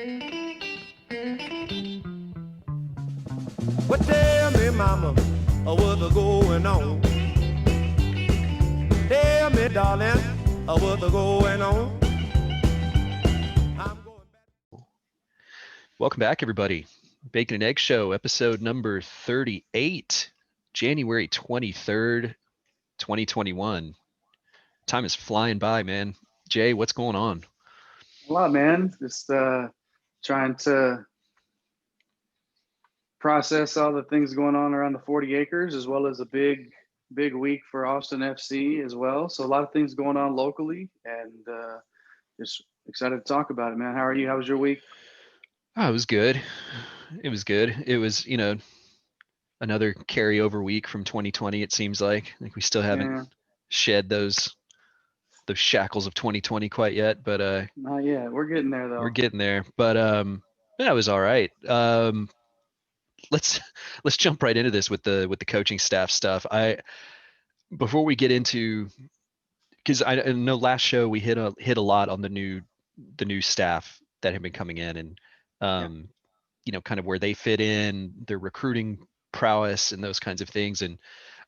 Well, tell me, mama, what's going on? Tell me, darling, what's going on? I'm going back. Welcome back, everybody. Bacon and Egg Show, episode number 38, January 23rd, 2021. Time is flying by, man. Jay, what's going on? A lot, man. Just trying to process all the things going on around the 40 acres, as well as a big week for Austin FC as well. So a lot of things going on locally, and just excited to talk about it, man. How are you? How was your week? Oh, it was good. It was good. It was, another carryover week from 2020, it seems like we still haven't Yeah, shed those shackles of 2020 quite yet, but not yet. We're getting there we're though. getting there. But yeah, it was all right. Let's let's jump right into this with the coaching staff stuff. Before we get into, because I know last show we hit a lot on the new staff that have been coming in, and Yeah. um, kind of where they fit in, their recruiting prowess and those kinds of things. And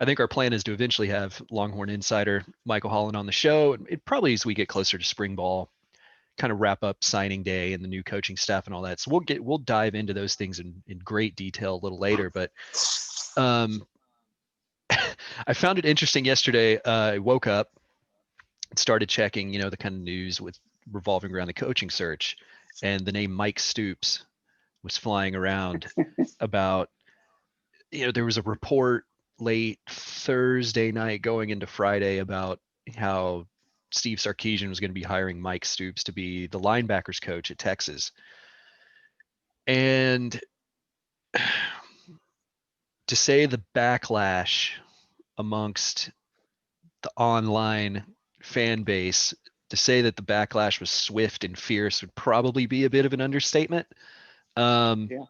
I think our plan is to eventually have Longhorn insider Michael Holland on the show. It probably, as we get closer to spring ball, kind of wrap up signing day and the new coaching staff and all that. So we'll dive into those things in great detail a little later. But um, I found it interesting yesterday. I woke up and started checking, the kind of news with revolving around the coaching search, and the name Mike Stoops was flying around about, there was a report late Thursday night going into Friday about how Steve Sarkisian was going to be hiring Mike Stoops to be the linebackers coach at Texas. And to say the backlash amongst the online fan base, to say that the backlash was swift and fierce would probably be a bit of an understatement. Um, Yeah.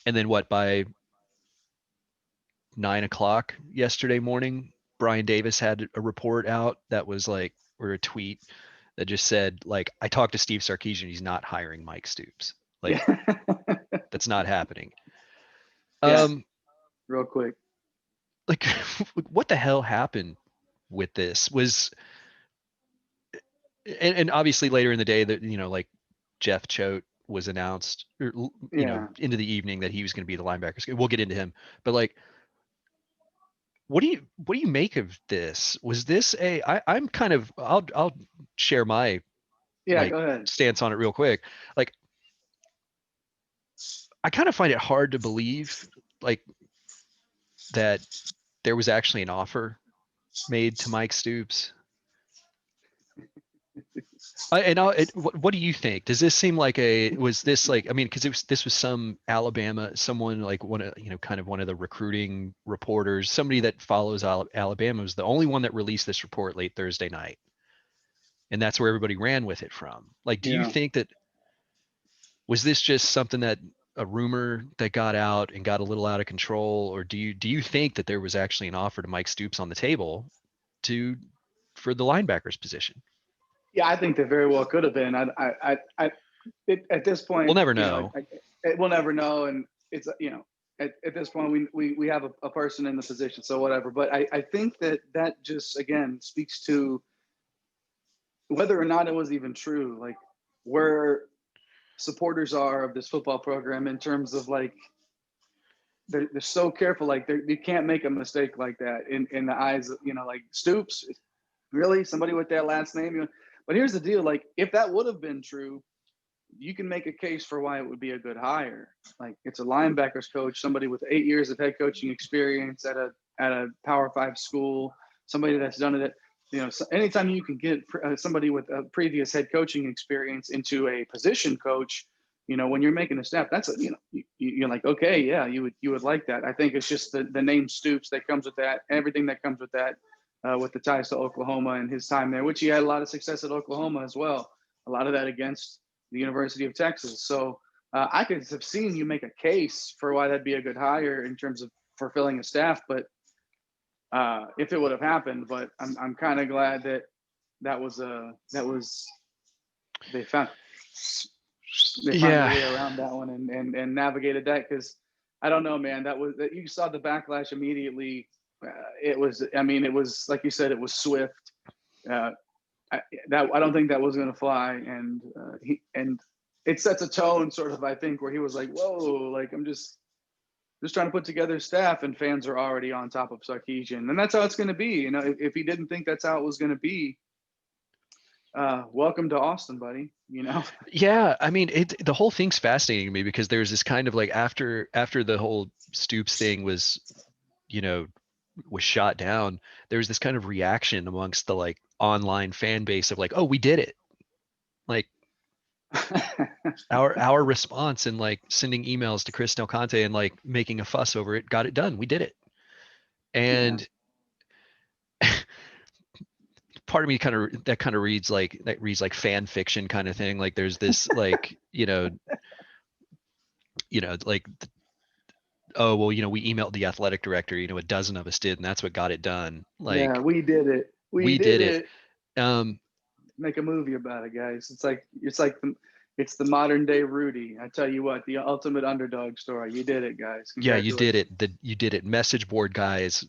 and then what, by 9 o'clock yesterday morning, Brian Davis had a report out that was like, or a tweet that just said, like, I talked to Steve Sarkisian, he's not hiring Mike Stoops. Like, Yeah. that's not happening. Yeah. Um, Real quick. like, what the hell happened with this? And obviously later in the day that, like, Jeff Choate was announced, or, Yeah. into the evening, that he was going to be the linebackers. We'll get into him, but like, what do you make of this? Was this I'm kind of, I'll share my, Yeah. like, Go ahead. stance on it real quick. Like, I kind of find it hard to believe, like, that there was actually an offer made to Mike Stoops. What do you think? Does this seem like was this like, I mean, because this was some Alabama, someone like one of, kind of one of the recruiting reporters, somebody that follows Alabama, was the only one that released this report late Thursday night. And that's where everybody ran with it from. Like, do you Yeah. think that, was this just something that, a rumor that got out and got a little out of control, or do you think that there was actually an offer to Mike Stoops on the table to for the linebackers position? Yeah. I think there very well could have been. At this We'll point, never know. we'll never know, and it's at this point we have a person in the position, so whatever. But I think that just again speaks to whether or not it was even true, like where supporters are of this football program in terms of like they're so careful, like you can't make a mistake like that in the eyes of, like Stoops, really somebody with that last name. But here's the deal: like if that would have been true, you can make a case for why it would be a good hire. Like it's a linebackers coach, somebody with 8 years of head coaching experience at a Power Five school, somebody that's done it. So anytime you can get somebody with a previous head coaching experience into a position coach, when you're making a step, that's you're like, okay, yeah, you would like that. I think it's just the name Stoops that comes with that, everything that comes with that, with the ties to Oklahoma and his time there, which he had a lot of success at Oklahoma as well. A lot of that against the University of Texas. So I could have seen you make a case for why that'd be a good hire in terms of fulfilling a staff, but if it would have happened. But I'm kind of glad that was they found. they find their way around that one and navigated that. Because I don't know, man, that you saw the backlash immediately. It was like you said, it was swift. I don't think that was going to fly, and it sets a tone, sort of, I think, where he was like, whoa, like, I'm just trying to put together staff, and fans are already on top of Sarkisian, and that's how it's going to be. You know, if he didn't think that's how it was going to be, welcome to Austin, buddy. You know. Yeah, I mean, the whole thing's fascinating to me because there's this kind of like after the whole Stoops thing was, you know, was shot down, there was this kind of reaction amongst the like online fan base of like, oh, we did it. Like our response and like sending emails to Chris Del Conte and like making a fuss over it, got it done. We did it. And part of me kind of reads like fan fiction kind of thing. Like there's this like, like, oh, well, we emailed the athletic director, a dozen of us did, and that's what got it done. Like, yeah, we did it. We did it. Make a movie about it, guys. It's the modern day Rudy. I tell you what, the ultimate underdog story. You did it, guys. Yeah, you did it. You did it. Message board guys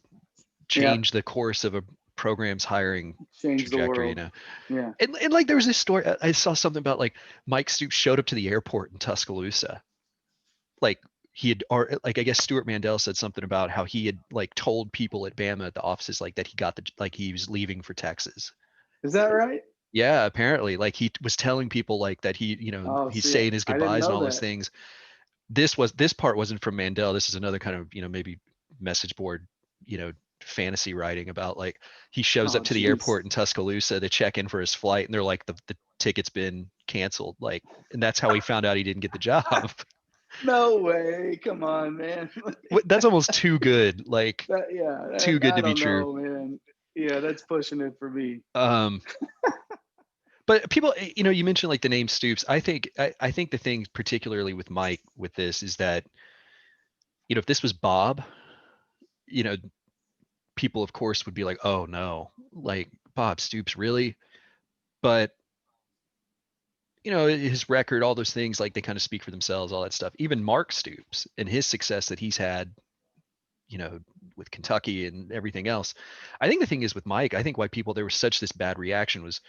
changed the course of a program's hiring trajectory. Yeah. And like there was this story. I saw something about like Mike Stoops showed up to the airport in Tuscaloosa. Like he had, or like I guess Stuart Mandel said something about how he had like told people at Bama at the offices like that he was leaving for Texas. Is that right? Yeah, apparently, like he was telling people like that he's saying his goodbyes and all those things. This part wasn't from Mandel. This is another kind of maybe message board fantasy writing about like he shows up to the airport in Tuscaloosa to check in for his flight, and they're like the ticket's been canceled, like, and that's how he found out he didn't get the job. No way! Come on, man. That's almost too good. Like, too good to be true, man. Yeah, that's pushing it for me. But people, you mentioned like the name Stoops. I think the thing particularly with Mike with this is that, if this was Bob, people of course would be like, oh no, like Bob Stoops, really? But his record, all those things, like they kind of speak for themselves, all that stuff. Even Mark Stoops and his success that he's had, with Kentucky and everything else. I think the thing is with Mike, I think why there was such this bad reaction was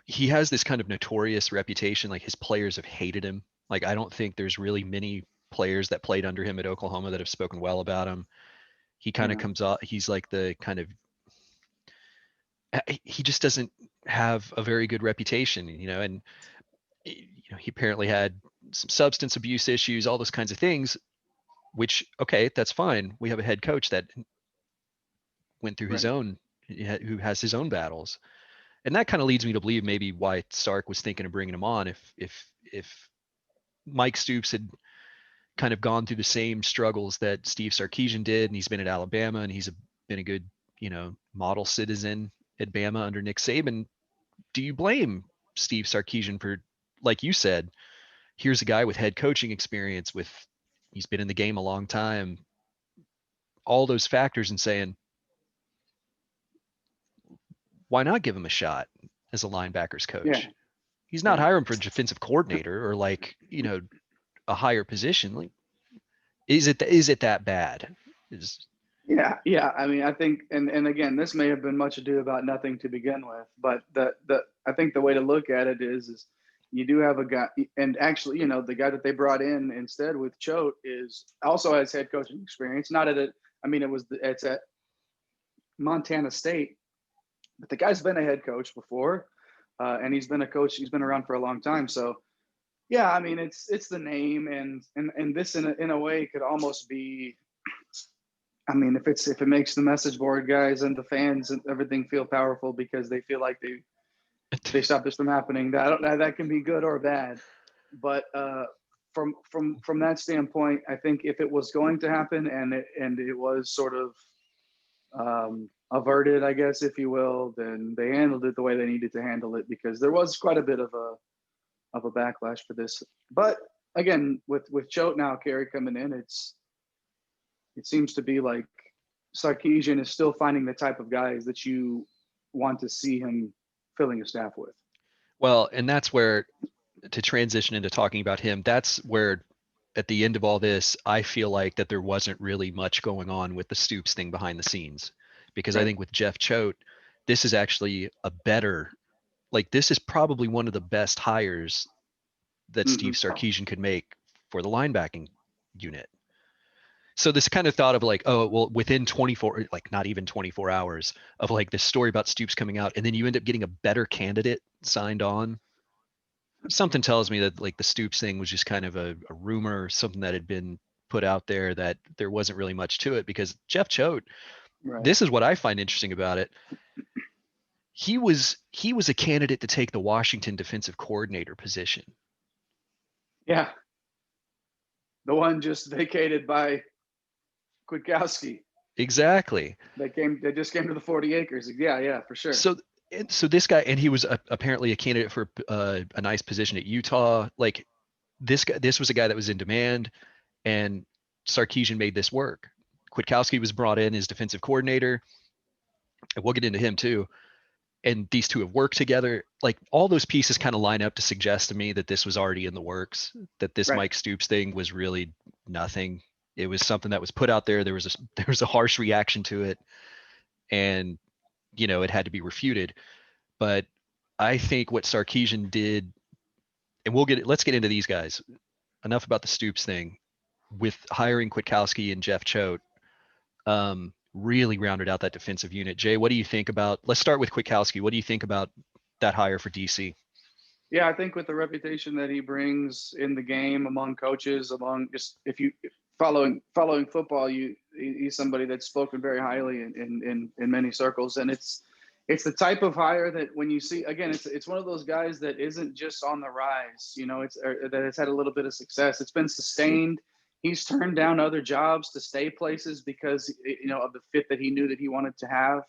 he has this kind of notorious reputation. Like his players have hated him. Like I don't think there's really many players that played under him at Oklahoma that have spoken well about him. He kind of comes off, he's like the kind of, he just doesn't have a very good reputation, and he apparently had some substance abuse issues, all those kinds of things, which, okay, that's fine. We have a head coach that went through his own, who has his own battles. And that kind of leads me to believe maybe why Sark was thinking of bringing him on. If Mike Stoops had kind of gone through the same struggles that Steve Sarkisian did, and he's been at Alabama, and he's been a good, model citizen at Bama under Nick Saban, do you blame Steve Sarkisian for, like you said, here's a guy with head coaching experience, he's been in the game a long time, all those factors, and saying, why not give him a shot as a linebackers coach? Yeah. He's not hiring for a defensive coordinator or like, a higher position. Like, is it that bad? Yeah. I mean, I think, and again, this may have been much ado about nothing to begin with, but I think the way to look at it is you do have a guy, and actually, the guy that they brought in instead with Choate also has head coaching experience. Not it's at Montana State. But the guy's been a head coach before, and he's been a coach. He's been around for a long time. So, yeah, I mean, it's the name, and this in a way could almost be. I mean, if it makes the message board guys and the fans and everything feel powerful because they feel like they stop this from happening, that can be good or bad. But from that standpoint, I think if it was going to happen and it was sort of averted, I guess, if you will, then they handled it the way they needed to handle it, because there was quite a bit of a backlash for this. But again, with Choate now, Kerry coming in, it seems to be like Sarkisian is still finding the type of guys that you want to see him filling a staff with. Well, and that's where, to transition into talking about him, that's where at the end of all this, I feel like that there wasn't really much going on with the Stoops thing behind the scenes. Because I Right. think with Jeff Choate, this is actually a better, like this is probably one of the best hires that Hmm. Steve Sarkisian could make for the linebacking unit. So this kind of thought of like, oh, well, within 24, like not even 24 hours of like this story about Stoops coming out, and then you end up getting a better candidate signed on. Something tells me that like the Stoops thing was just kind of a rumor, something that had been put out there, that there wasn't really much to it. Because Jeff Choate, Right. this is what I find interesting about it. He was a candidate to take the Washington defensive coordinator position. Yeah. The one just vacated by Kwiatkowski. Exactly. They just came to the 40 acres. Yeah, for sure. So so this guy, and he was apparently a candidate for a nice position at Utah. Like this guy, this was a guy that was in demand, and Sarkisian made this work. Kwiatkowski was brought in as defensive coordinator, and we'll get into him too. And these two have worked together. Like all those pieces kind of line up to suggest to me that this was already in the works. That this Right. Mike Stoops thing was really nothing. It was something that was put out there. There was a harsh reaction to it, and it had to be refuted. But I think what Sarkisian did, and let's get into these guys. Enough about the Stoops thing. With hiring Kwiatkowski and Jeff Choate, really rounded out that defensive unit. Jay, what do you think about? Let's start with Kwiatkowski. What do you think about that hire for DC? Yeah, I think with the reputation that he brings in the game among coaches, among just if you following football, he's somebody that's spoken very highly in many circles, and it's the type of hire that when you see again, it's one of those guys that isn't just on the rise, that has had a little bit of success. It's been sustained. He's turned down other jobs to stay places because of the fit that he knew that he wanted to have.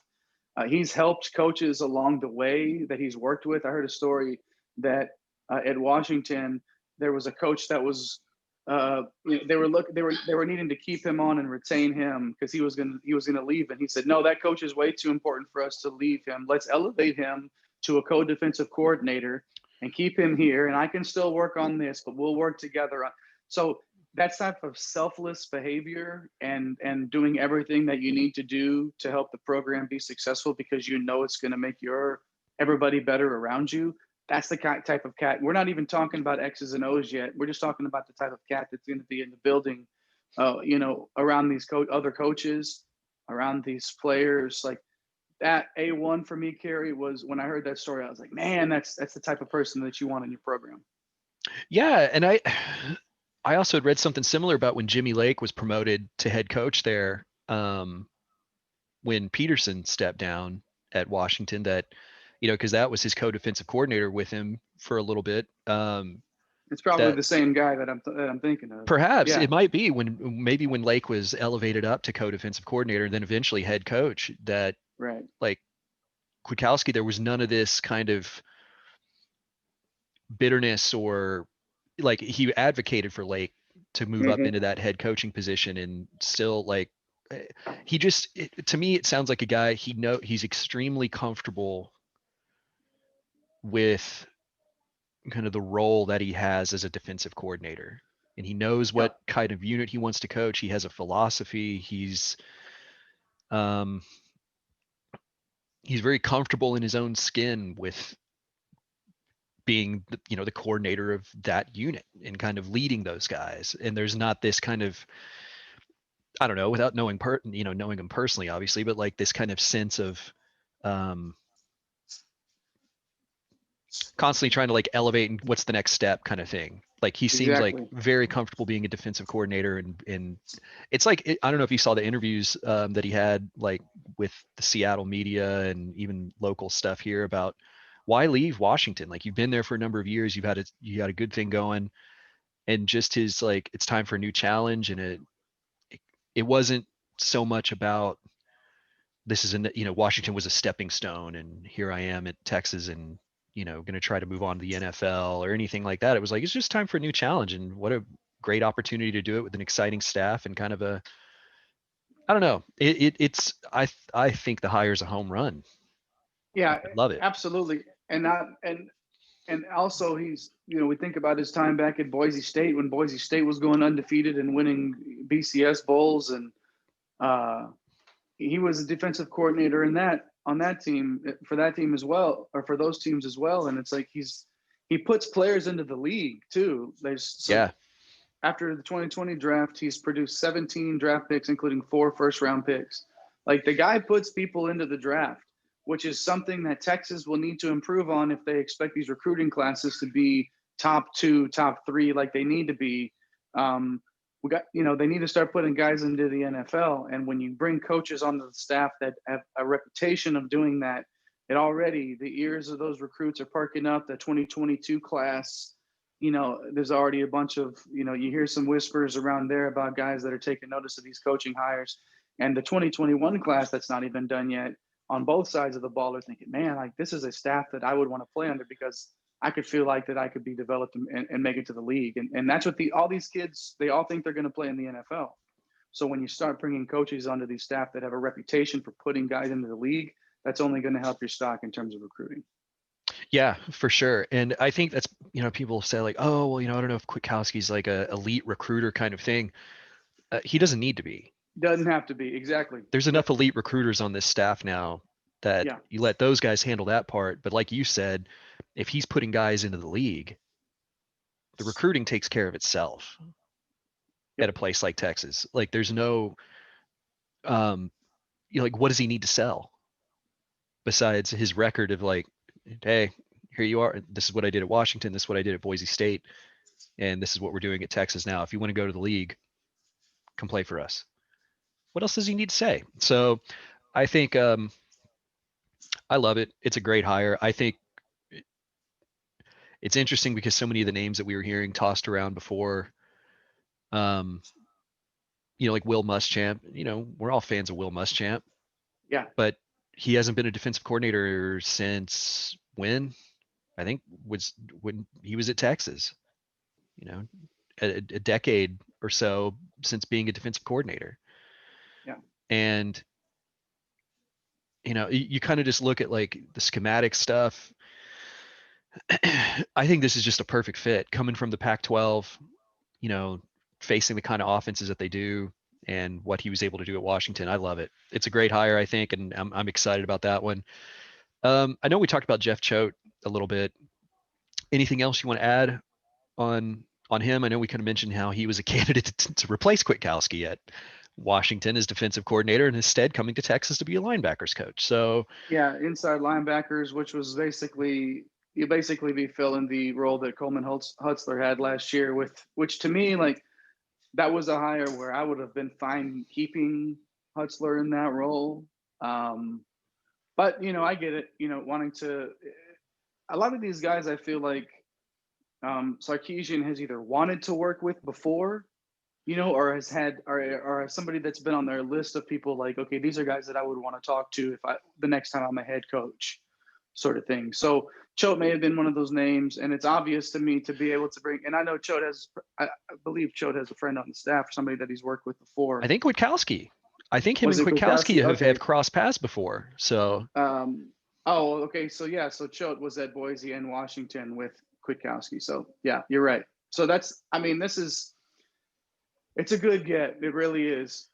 He's helped coaches along the way that he's worked with. I heard a story that at Washington there was a coach that was they were needing to keep him on and retain him because he was gonna leave, and he said, no, that coach is way too important for us to leave him. Let's elevate him to a co-defensive coordinator and keep him here, and I can still work on this, but we'll work together on. So that type of selfless behavior and doing everything that you need to do to help the program be successful because it's going to make everybody better around you. That's the type of cat. We're not even talking about X's and O's yet. We're just talking about the type of cat that's going to be in the building, around these other coaches, around these players. Like that A1 for me, Kerry, was when I heard that story, I was like, man, that's the type of person that you want in your program. Yeah, and I also had read something similar about when Jimmy Lake was promoted to head coach there, when Peterson stepped down at Washington, that because that was his co-defensive coordinator with him for a little bit. It's probably That the same guy that I'm thinking of. perhaps Yeah, it might be when Lake was elevated up to co-defensive coordinator and then eventually head coach, that right. like Kwiatkowski, there was none of this kind of bitterness, or like he advocated for Lake to move up Mm-hmm. into that head coaching position, and still like he just to me it sounds like a guy, he's extremely comfortable with kind of the role that he has as a defensive coordinator, and he knows Yeah. what kind of unit he wants to coach. He has a philosophy. Um he's very comfortable in his own skin with being the coordinator of that unit and kind of leading those guys. And there's not this kind of, I don't know, without knowing him personally, obviously, but like this kind of sense of um, constantly trying to like elevate and what's the next step kind of thing. Like he seems like Exactly. very comfortable being a defensive coordinator, and it's like I don't know if you saw the interviews that he had like with the Seattle media and even local stuff here about why leave Washington. Like you've been there for a number of years, you got a good thing going, and just his like it's time for a new challenge. And it wasn't so much about this is Washington was a stepping stone and here I am at Texas and going to try to move on to the NFL or anything like that. It was like it's just time for a new challenge, and what a great opportunity to do it with an exciting staff and kind of a, I don't know, it's I think the hire's a home run. Yeah, I love it. absolutely. And not and And also he's, we think about his time back at Boise State when Boise State was going undefeated and winning BCS bowls, and uh, he was a defensive coordinator on that team for that team as well, or for those teams as well. And it's like he puts players into the league too. Yeah. After the 2020 draft, he's produced 17 draft picks, including 4 first-round picks. Like, the guy puts people into the draft, which is something that Texas will need to improve on if they expect these recruiting classes to be top 2, top 3, like they need to be. They need to start putting guys into the NFL. And when you bring coaches onto the staff that have a reputation of doing that, the ears of those recruits are perking up. The 2022 class, there's already a bunch of, you hear some whispers around there about guys that are taking notice of these coaching hires. And the 2021 class that's not even done yet, on both sides of the ball, are thinking, man, like, this is a staff that I would want to play under, because I could feel like that I could be developed and make it to the league. And that's what all these kids, they all think they're going to play in the NFL. So when you start bringing coaches onto these staff that have a reputation for putting guys into the league, that's only going to help your stock in terms of recruiting. Yeah, for sure. And I think that's, people say like, oh, well, I don't know if Kwiatkowski's like a elite recruiter kind of thing. He doesn't need to be. Doesn't have to be. Exactly. There's enough elite recruiters on this staff now that you let those guys handle that part. But like you said, if he's putting guys into the league, the recruiting takes care of itself at a place like Texas. Like, there's no, like, what does he need to sell besides his record of like, hey, here you are. This is what I did at Washington. This is what I did at Boise State. And this is what we're doing at Texas now. If you want to go to the league, come play for us. What else does he need to say? So I think I love it. It's a great hire. I think it's interesting because so many of the names that we were hearing tossed around before, like Will Muschamp, we're all fans of Will Muschamp. Yeah. But he hasn't been a defensive coordinator since when? I think was when he was at Texas, a decade or so since being a defensive coordinator. Yeah. And, you kind of just look at like the schematic stuff. I think this is just a perfect fit coming from the Pac-12, facing the kind of offenses that they do and what he was able to do at Washington. I love it. It's a great hire, I think, and I'm excited about that one. I know we talked about Jeff Choate a little bit. Anything else you want to add on him? I know we kind of mentioned how he was a candidate to replace Kwiatkowski at Washington as defensive coordinator, and instead coming to Texas to be a linebackers coach. So yeah, inside linebackers, which was basically be filling the role that Coleman Hutzler had last year, which to me, like, that was a hire where I would have been fine keeping Hutzler in that role. But I get it, wanting to, a lot of these guys, I feel like Sarkisian has either wanted to work with before, or has had, or somebody that's been on their list of people like, okay, these are guys that I would want to talk to the next time I'm a head coach, sort of thing. So Choate may have been one of those names, and it's obvious to me to be able to bring, and I know I believe Choate has a friend on the staff, somebody that he's worked with before. I think Kwiatkowski. I think him and Kwiatkowski have crossed paths before. So okay. So yeah, so Choate was at Boise and Washington with Kwiatkowski. So yeah, you're right. So it's a good get. It really is.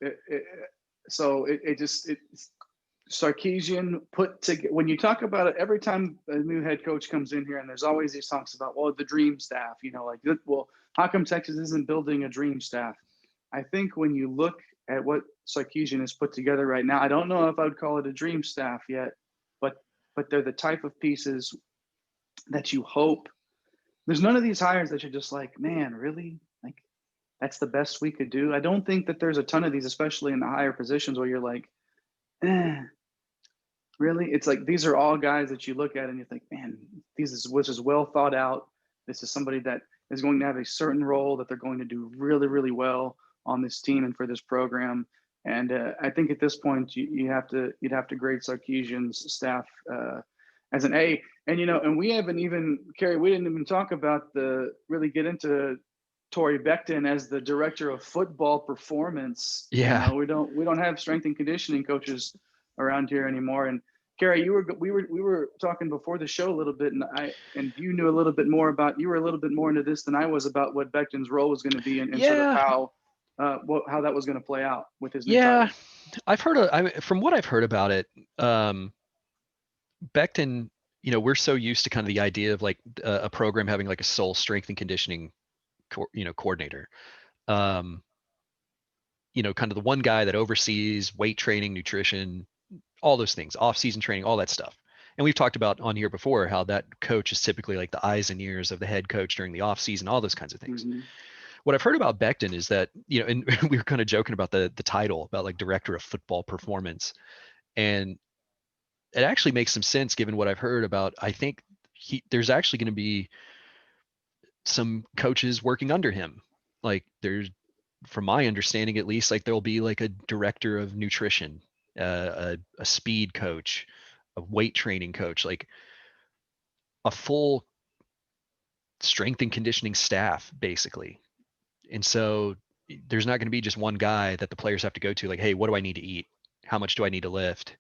Sarkisian put together. When you talk about it, every time a new head coach comes in here, and there's always these talks about, well, the dream staff, well, how come Texas isn't building a dream staff? I think when you look at what Sarkisian has put together right now, I don't know if I would call it a dream staff yet, but they're the type of pieces that you hope. There's none of these hires that you're just like, man, really? Like, that's the best we could do. I don't think that there's a ton of these, especially in the higher positions, where you're like, really? It's like, these are all guys that you look at and you think, man, this is well thought out. This is somebody that is going to have a certain role that they're going to do really, really well on this team and for this program. And I think at this point, you'd have to grade Sarkisian's staff as an A. And and we haven't even, Kerry, we didn't even talk about really get into Torrey Becton as the director of football performance. Yeah, we don't have strength and conditioning coaches around here anymore. And Kerry, we were talking before the show a little bit, and you knew a little bit more about, you were a little bit more into this than I was about what Becton's role was going to be, and sort of Yeah, how that was going to play out with his new yeah. title. From what I've heard about it, Becton, we're so used to kind of the idea of like a program having like a sole strength and conditioning, coordinator. Um, kind of the one guy that oversees weight training, nutrition, all those things, off-season training, all that stuff. And we've talked about on here before how that coach is typically like the eyes and ears of the head coach during the off-season, all those kinds of things. Mm-hmm. What I've heard about Becton is that, and we were kind of joking about the title about like director of football performance. And it actually makes some sense given what I've heard about. I think there's actually going to be some coaches working under him. Like there's, from my understanding at least, like there'll be like a director of nutrition, a speed coach, a weight training coach, like a full strength and conditioning staff basically. And so there's not going to be just one guy that the players have to go to like, hey, what do I need to eat? How much do I need to lift?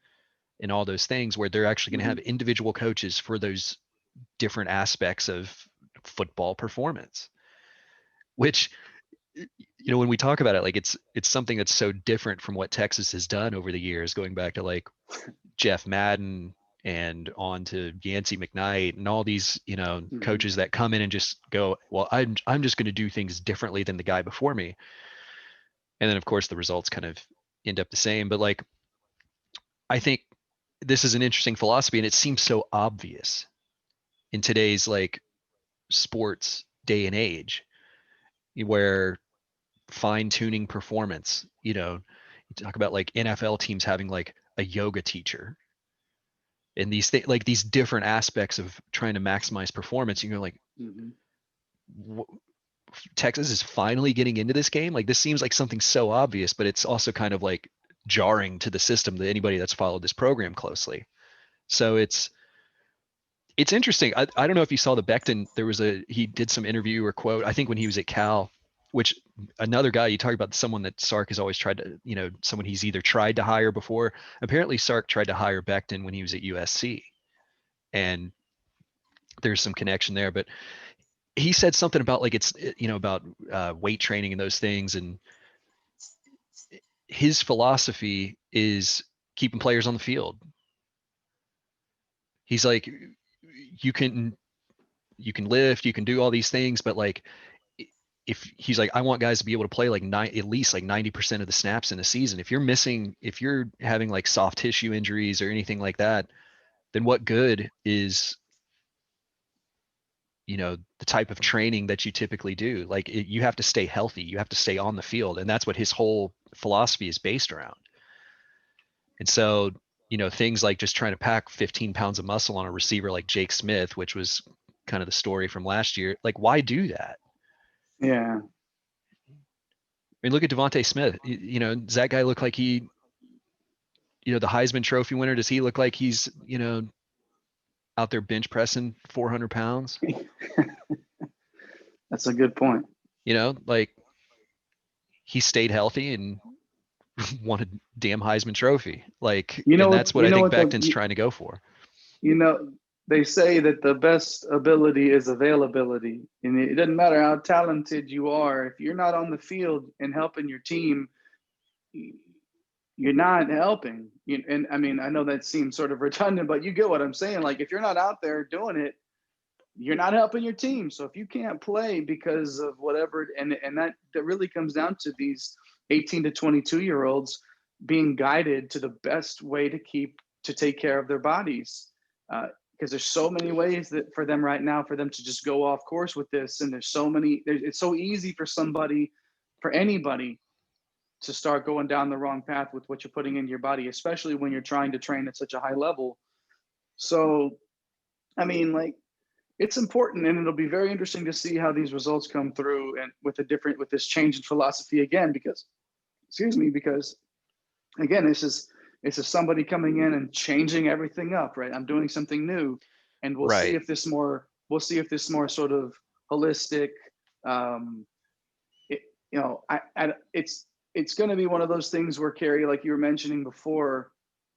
And all those things, where they're actually going to have individual coaches for those different aspects of football performance, which, when we talk about it, like it's something that's so different from what Texas has done over the years, going back to like Jeff Madden and on to Yancey McKnight and all these, coaches that come in and just go, well, I'm just going to do things differently than the guy before me. And then of course the results kind of end up the same. But like, I think this is an interesting philosophy, and it seems so obvious in today's like sports day and age, where fine tuning performance, you talk about like NFL teams having like a yoga teacher and these like these different aspects of trying to maximize performance. And you're like, Texas is finally getting into this game. Like this seems like something so obvious, but it's also kind of like jarring to the system, to anybody that's followed this program closely. So it's interesting. I don't know if you saw the Becton, he did some interview or quote, I think when he was at Cal, which another guy, you talk about someone that Sark has always tried to, someone he's either tried to hire before. Apparently Sark tried to hire Becton when he was at USC, and there's some connection there, but he said something about like, it's, about weight training and those things. And his philosophy is keeping players on the field. He's like, you can lift, you can do all these things, but like, if he's like, I want guys to be able to play like at least like 90% of the snaps in a season. If you're having like soft tissue injuries or anything like that, then what good is, the type of training that you typically do? Like you have to stay healthy, you have to stay on the field. And that's what his whole philosophy is based around. And so, things like just trying to pack 15 pounds of muscle on a receiver like Jake Smith, which was kind of the story from last year. Like, why do that? Yeah. I mean, look at Devontae Smith. Does that guy look like he, the Heisman Trophy winner? Does he look like he's, out there bench pressing 400 pounds? That's a good point. Like he stayed healthy and won a damn Heisman Trophy. Like, and that's what I think Becton's trying to go for. They say that the best ability is availability, and it doesn't matter how talented you are. If you're not on the field and helping your team, you're not helping. And I mean, I know that seems sort of redundant, but you get what I'm saying. Like if you're not out there doing it, you're not helping your team. So if you can't play because of whatever, and that really comes down to these 18 to 22-year-olds being guided to the best way to take care of their bodies. Because there's so many ways that for them right now, for them to just go off course with this. And it's so easy for anybody to start going down the wrong path with what you're putting into your body, especially when you're trying to train at such a high level. So, I mean, like, it's important, and it'll be very interesting to see how these results come through, and with this change in philosophy again, because again, this is somebody coming in and changing everything up, right? I'm doing something new, and we'll see if this more sort of holistic, it's going to be one of those things where, Kerry, like you were mentioning before,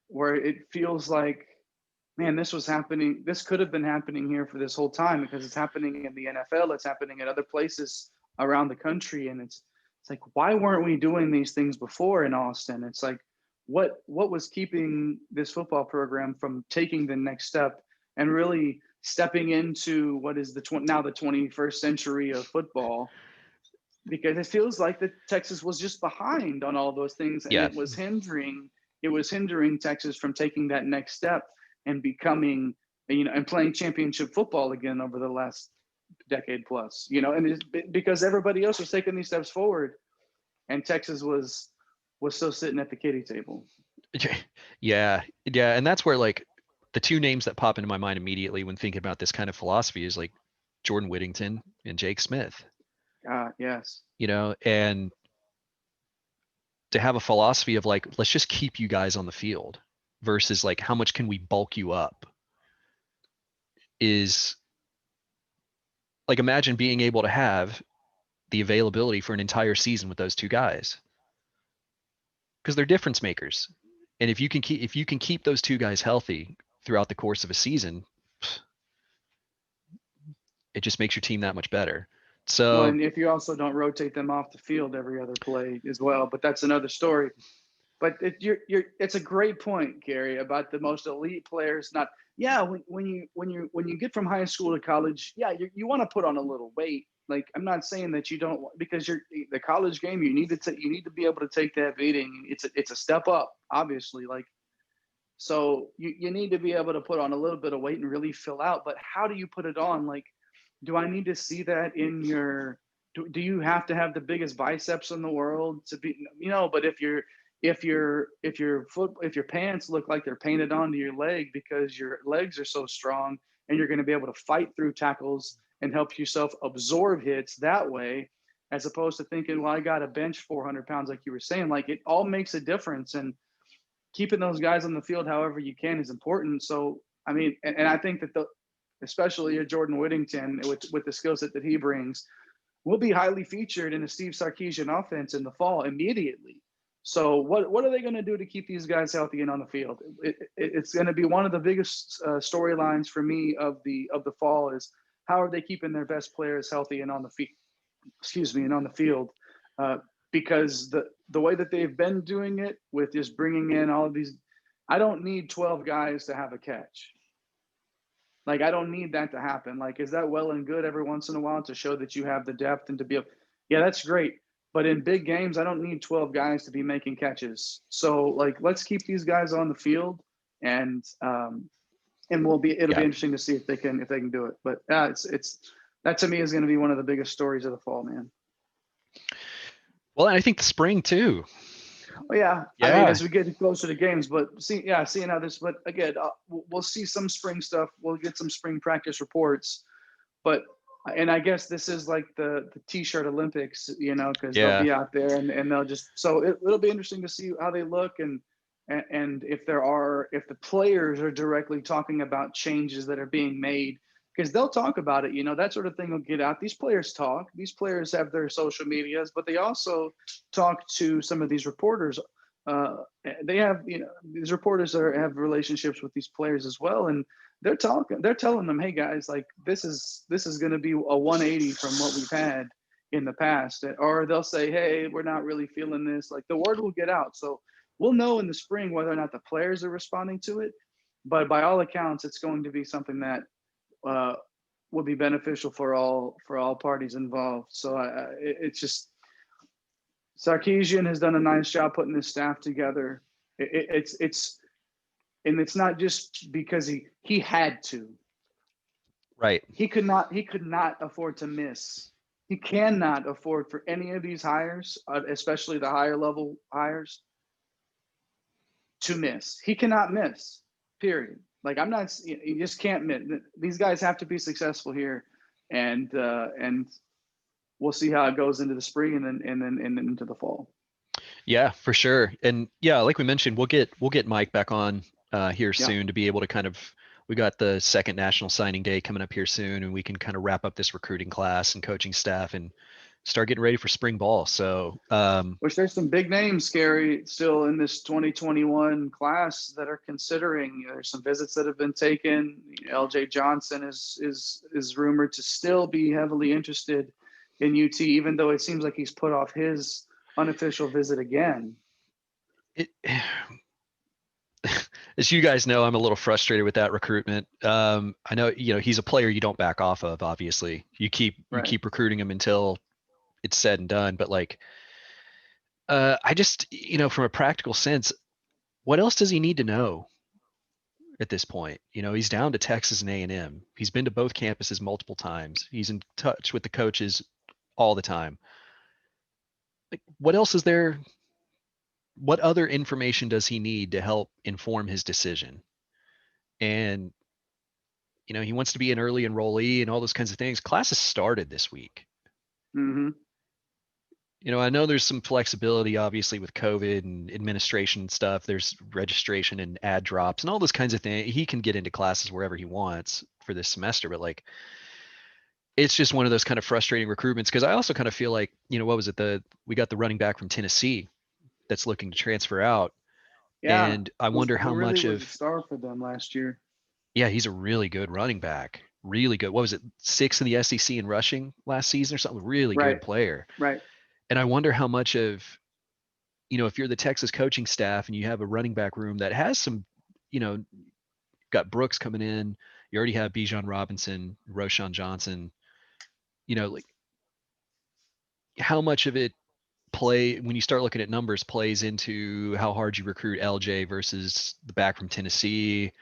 where it feels like man, this was happening. This could have been happening here for this whole time because it's happening in the NFL. It's happening in other places around the country. And it's like, why weren't we doing these things before in Austin? It's like, what was keeping this football program from taking the next step and really stepping into what is now the 21st century of football? Because it feels like that Texas was just behind on all those things, and Yeah. it was hindering Texas from taking that next step and becoming, and playing championship football again over the last decade plus, and it's because everybody else was taking these steps forward, and Texas was still sitting at the kiddie table. Yeah. Yeah. And that's where like the two names that pop into my mind immediately when thinking about this kind of philosophy is like Jordan Whittington and Jake Smith, Yes. and to have a philosophy of like, let's just keep you guys on the field versus like, how much can we bulk you up is like, imagine being able to have the availability for an entire season with those two guys because they're difference makers. And if you can keep those two guys healthy throughout the course of a season, it just makes your team that much better. Well, So and if you also don't rotate them off the field every other play as well, but that's another story. But it's a great point, Gary, about the most elite players. Not, yeah, when you get from high school to college, yeah, you want to put on a little weight. Like, I'm not saying that you don't, because the college game, you need to be able to take that beating. It's a step up, obviously. Like, so you need to be able to put on a little bit of weight and really fill out. But how do you put it on? Like, do I need to see that in your? Do you have to have the biggest biceps in the world to be? But if your pants look like they're painted onto your leg because your legs are so strong, and you're going to be able to fight through tackles and help yourself absorb hits that way, as opposed to thinking, well, I got to bench 400 pounds, like you were saying. Like, it all makes a difference, and keeping those guys on the field however you can is important. So, I mean, and I think that especially a Jordan Whittington with the skill set that he brings, will be highly featured in a Steve Sarkisian offense in the fall immediately. So what are they going to do to keep these guys healthy and on the field? It's going to be one of the biggest storylines for me of the fall is how are they keeping their best players healthy and on the feet? And on the field, because the way that they've been doing it with just bringing in all of these, I don't need 12 guys to have a catch. Like, I don't need that to happen. Like, is that well and good every once in a while to show that you have the depth and to be able, yeah, that's great. But in big games, I don't need 12 guys to be making catches. So, like, let's keep these guys on the field, and it'll be interesting to see if they can do it. But it's that to me is going to be one of the biggest stories of the fall, man. well, I think the spring too. Well, yeah. Yeah. I mean, as we get closer to games, but seeing how this. But again, we'll see some spring stuff. We'll get some spring practice reports. But and I guess this is like the T-shirt Olympics, because they'll be out there and they'll just. So it'll be interesting to see how they look and if the players are directly talking about changes that are being made. Because they'll talk about it, that sort of thing will get out. These players talk. These players have their social medias, but they also talk to some of these reporters. They have, these reporters have relationships with these players as well, and they're telling them, hey guys, like this is going to be a 180 from what we've had in the past. Or they'll say, hey, we're not really feeling this. Like, the word will get out. So we'll know in the spring whether or not the players are responding to it. But by all accounts, it's going to be something that will be beneficial for all parties involved. So it's just, Sarkisian has done a nice job putting this staff together. It's not just because he had to. Right. He could not afford to miss. He cannot afford for any of these hires, especially the higher level hires, to miss. He cannot miss. Period. Like, you just can't miss. These guys have to be successful here, and we'll see how it goes into the spring and then into the fall. Yeah, for sure. And yeah, like we mentioned, we'll get Mike back on here soon to be able to kind of, we got the second national signing day coming up here soon, and we can kind of wrap up this recruiting class and coaching staff and start getting ready for spring ball. So, Which there's some big names, Kerry, still in this 2021 class that are considering. There's some visits that have been taken. LJ Johnson is rumored to still be heavily interested in UT, even though it seems like he's put off his unofficial visit again. it, as you guys know, I'm a little frustrated with that recruitment. I know, he's a player you don't back off of. Obviously, you keep recruiting him until it's said and done. But like, I just, from a practical sense, what else does he need to know at this point? He's down to Texas and A&M. He's been to both campuses multiple times. He's in touch with the coaches all the time. Like, what else is there? What other information does he need to help inform his decision? And he wants to be an early enrollee and all those kinds of things. Classes started this week. Mm-hmm. I know there's some flexibility, obviously, with COVID and administration stuff. There's registration and ad drops and all those kinds of things. He can get into classes wherever he wants for this semester, but like, it's just one of those kind of frustrating recruitments. Because I also kind of feel like, what was it? We got the running back from Tennessee that's looking to transfer out. Yeah, and I wonder how really much was of a star for them last year. Yeah, he's a really good running back. Really good. What was it? 6th in the SEC in rushing last season or something? Really good player. Right. And I wonder how much of, if you're the Texas coaching staff and you have a running back room that has some, got Brooks coming in, you already have Bijan Robinson, Roshan Johnson, like, how much of it when you start looking at numbers, plays into how hard you recruit LJ versus the back from Tennessee.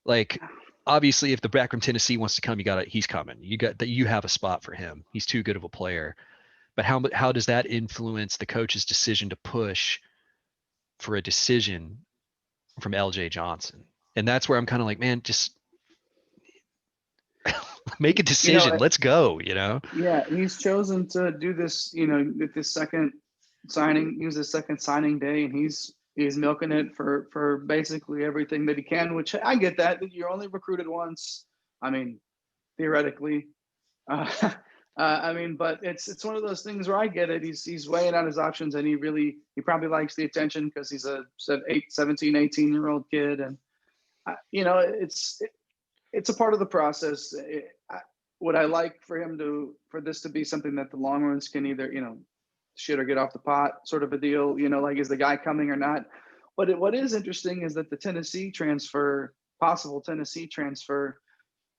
Like, obviously, if the back from Tennessee wants to come, he's coming. You have a spot for him. He's too good of a player. But how does that influence the coach's decision to push for a decision from LJ Johnson? And that's where I'm kind of like, man, just make a decision. Let's go. Yeah, he's chosen to do this. With this second signing, use his second signing day, and he's milking it for basically everything that he can. Which I get that you're only recruited once. I mean, theoretically. But it's one of those things where I get it. He's weighing out his options, and he probably likes the attention because he's a 17, 18-year-old kid, and it's a part of the process. Would I like for this to be something that the Longhorns can either shit or get off the pot sort of a deal? Like, is the guy coming or not? But what is interesting is that the possible Tennessee transfer.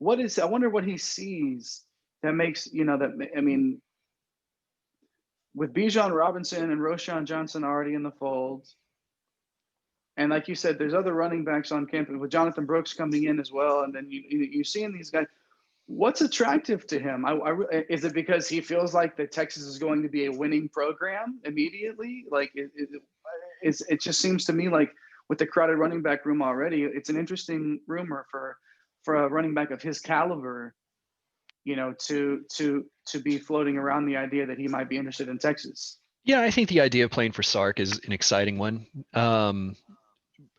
I wonder what he sees that makes, with Bijan Robinson and Roshan Johnson already in the fold. And like you said, there's other running backs on campus with Jonathan Brooks coming in as well. And then you're seeing these guys. What's attractive to him? Is it because he feels like that Texas is going to be a winning program immediately? Like, it just seems to me like with the crowded running back room already, it's an interesting rumor for a running back of his caliber, to be floating around the idea that he might be interested in Texas. Yeah, I think the idea of playing for Sark is an exciting one.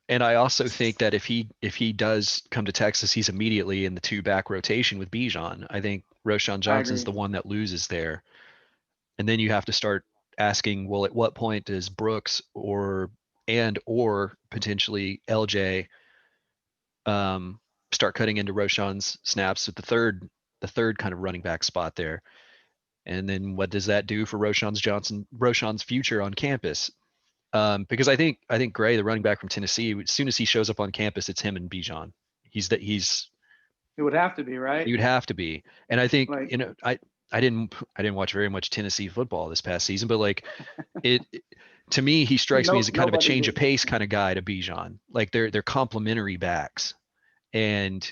And I also think that if he does come to Texas, he's immediately in the 2-back rotation with Bijan. I think Roshan Johnson's the one that loses there. And then you have to start asking, well, at what point does Brooks or potentially LJ start cutting into Roshan's snaps at the third kind of running back spot there? And then what does that do for Roshan's future on campus? Because I think Gray, the running back from Tennessee, as soon as he shows up on campus, it's him and Bijan. It would have to be, right? You'd have to be. And I think, I didn't watch very much Tennessee football this past season, but like to me, he strikes me as a kind of a change of pace kind of guy to Bijan. Like, they're complementary backs. And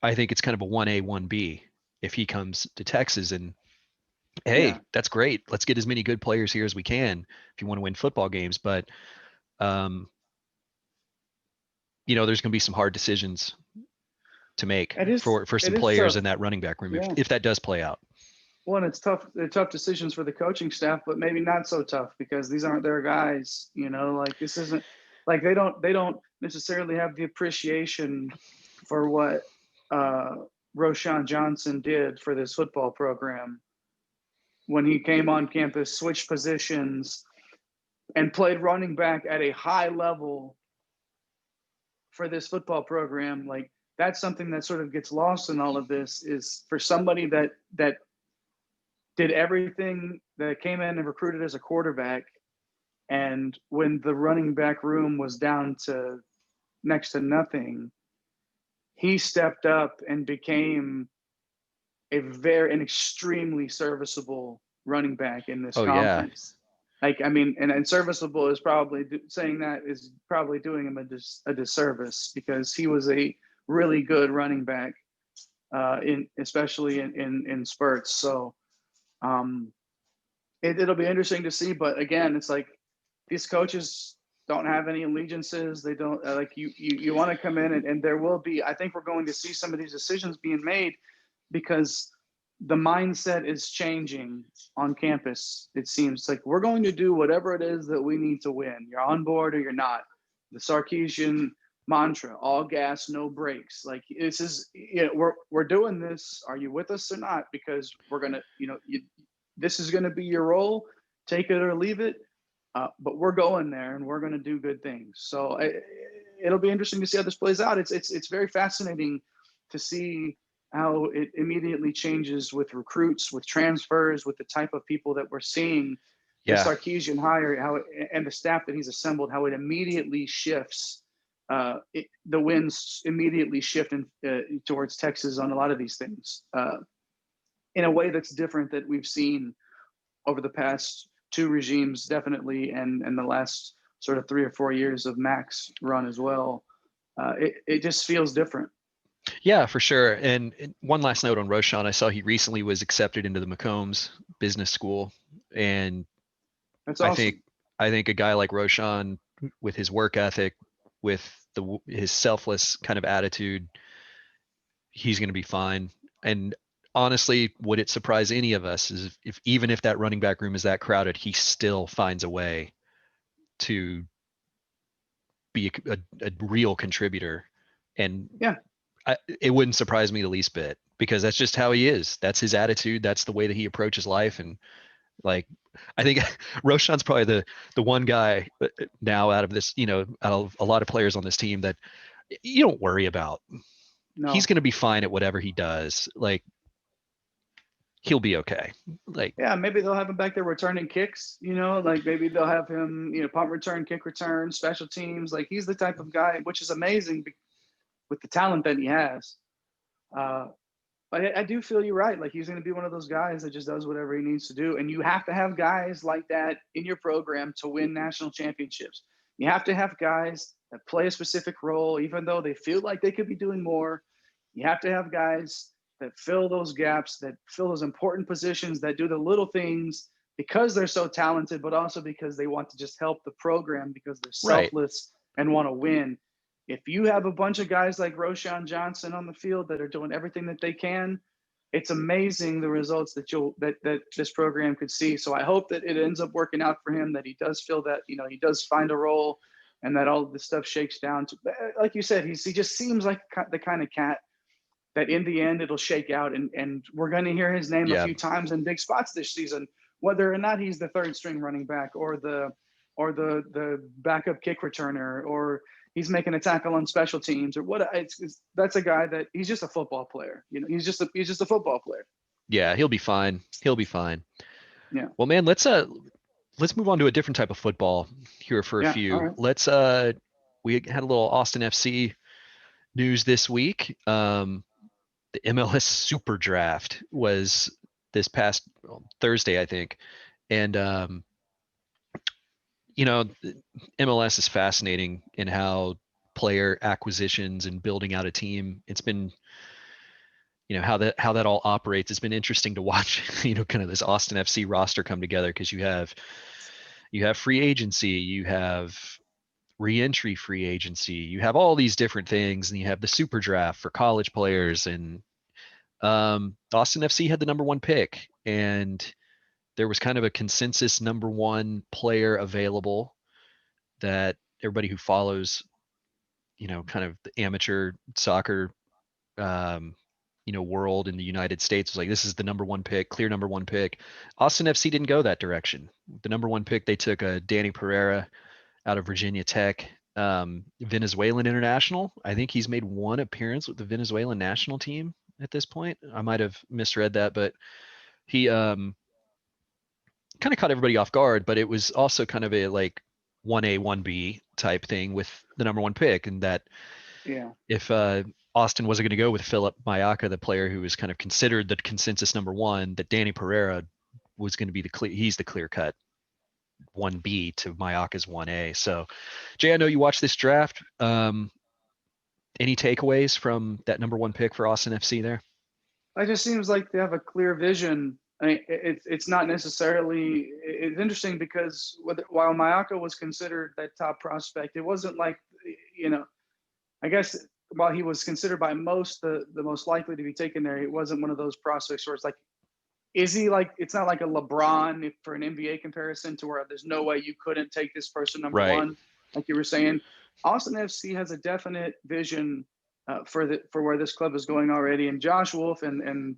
I think it's kind of a 1A, 1B if he comes to Texas. And hey, that's great. Let's get as many good players here as we can if you want to win football games. But, there's going to be some hard decisions to make for some players in that running back room if that does play out. Well, and it's tough. They're tough decisions for the coaching staff, but maybe not so tough because these aren't their guys. Like, this isn't like they don't necessarily have the appreciation for what Roshan Johnson did for this football program. when he came on campus, switched positions, and played running back at a high level for this football program. Like, that's something that sort of gets lost in all of this, is for somebody that did everything, that came in and recruited as a quarterback, and when the running back room was down to next to nothing, he stepped up and became an extremely serviceable running back in this Oh yeah. conference. Like, I mean, and serviceable is probably saying that is probably doing him a disservice, because he was a really good running back, especially in spurts. So it'll be interesting to see. But again, it's like, these coaches don't have any allegiances. They don't like you want to come in, and there will be, I think we're going to see some of these decisions being made, because the mindset is changing on campus. It seems like we're going to do whatever it is that we need to win. You're on board or you're not. The Sarkeesian mantra: all gas, no brakes. Like, this is, we're doing this. Are you with us or not? Because we're gonna, this is gonna be your role. Take it or leave it. But we're going there, and we're going to do good things. So it'll be interesting to see how this plays out. It's very fascinating to see how it immediately changes with recruits, with transfers, with the type of people that we're seeing. The Yeah. Sarkeesian hire, and the staff that he's assembled, how it immediately shifts. The winds immediately shift towards Texas on a lot of these things, in a way that's different that we've seen over the past two regimes, definitely, and the last sort of 3 or 4 years of Mac's run as well. It just feels different. Yeah, for sure. And one last note on Roshan. I saw he recently was accepted into the McCombs Business School, and That's I awesome. think I think a guy like Roshan, with his work ethic, with his selfless kind of attitude, he's going to be fine. And honestly, would it surprise any of us is if even if that running back room is that crowded, he still finds a way to be a real contributor. And Yeah. it wouldn't surprise me the least bit, because that's just how he is. That's his attitude. That's the way that he approaches life. And like, I think Roshan's probably the one guy now out of this, out of a lot of players on this team, that you don't worry about. He's No. going to be fine at whatever he does. Like, he'll be okay. Like, Yeah, maybe they'll have him back there returning kicks, like maybe they'll have him, punt return, kick return, special teams. Like, he's the type of guy, which is amazing with the talent that he has. But I do feel you're right. Like, he's going to be one of those guys that just does whatever he needs to do. And you have to have guys like that in your program to win national championships. You have to have guys that play a specific role, even though they feel like they could be doing more. You have to have guys that fill those gaps, that fill those important positions, that do the little things because they're so talented, but also because they want to just help the program, because they're right. selfless and want to win. If you have a bunch of guys like Roshan Johnson on the field that are doing everything that they can, it's amazing the results that this program could see. So I hope that it ends up working out for him, that he does feel that, he does find a role, and that all of this stuff shakes down to, like you said, he just seems like the kind of cat that in the end it'll shake out, and we're going to hear his name a Yeah. few times in big spots this season, whether or not he's the third string running back or the backup kick returner, or he's making a tackle on special teams, or what. That's a guy that he's just a football player. He's just a football player. Yeah, he'll be fine. He'll be fine. Yeah. Well, man, let's move on to a different type of football here for a Yeah. All few. right. We had a little Austin FC news this week. The MLS Super Draft was this past Thursday, I think. And MLS is fascinating in how player acquisitions and building out a team. It's been, how that all operates. It's been interesting to watch, kind of this Austin FC roster come together, because you have free agency, you have re-entry free agency, you have all these different things, and you have the super draft for college players. And Austin FC had the number one pick, and there was kind of a consensus number one player available that everybody who follows, kind of the amateur soccer world in the United States was like, this is the number one pick, clear number one pick. Austin FC didn't go that direction. The number one pick, they took Danny Pereira out of Virginia Tech, Venezuelan international. I think he's made one appearance with the Venezuelan national team at this point. I might have misread that, but he kind of caught everybody off guard, but it was also kind of a like 1A, 1B type thing with the number one pick. And that if Austin wasn't going to go with Philip Mayaka, the player who was kind of considered the consensus number one, that Danny Pereira was going to be he's the clear cut 1B to Mayaka's 1A. So, Jay, I know you watched this draft. Any takeaways from that number one pick for Austin FC there? It just seems like they have a clear vision. I mean, it's not necessarily. It's interesting because while Mayaka was considered that top prospect, it wasn't like, I guess while he was considered by most the most likely to be taken there, it wasn't one of those prospects where it's like, is he like, it's not like a LeBron for an NBA comparison to where there's no way you couldn't take this person number one, like you were saying. Austin FC has a definite vision for where this club is going already, and Josh Wolf and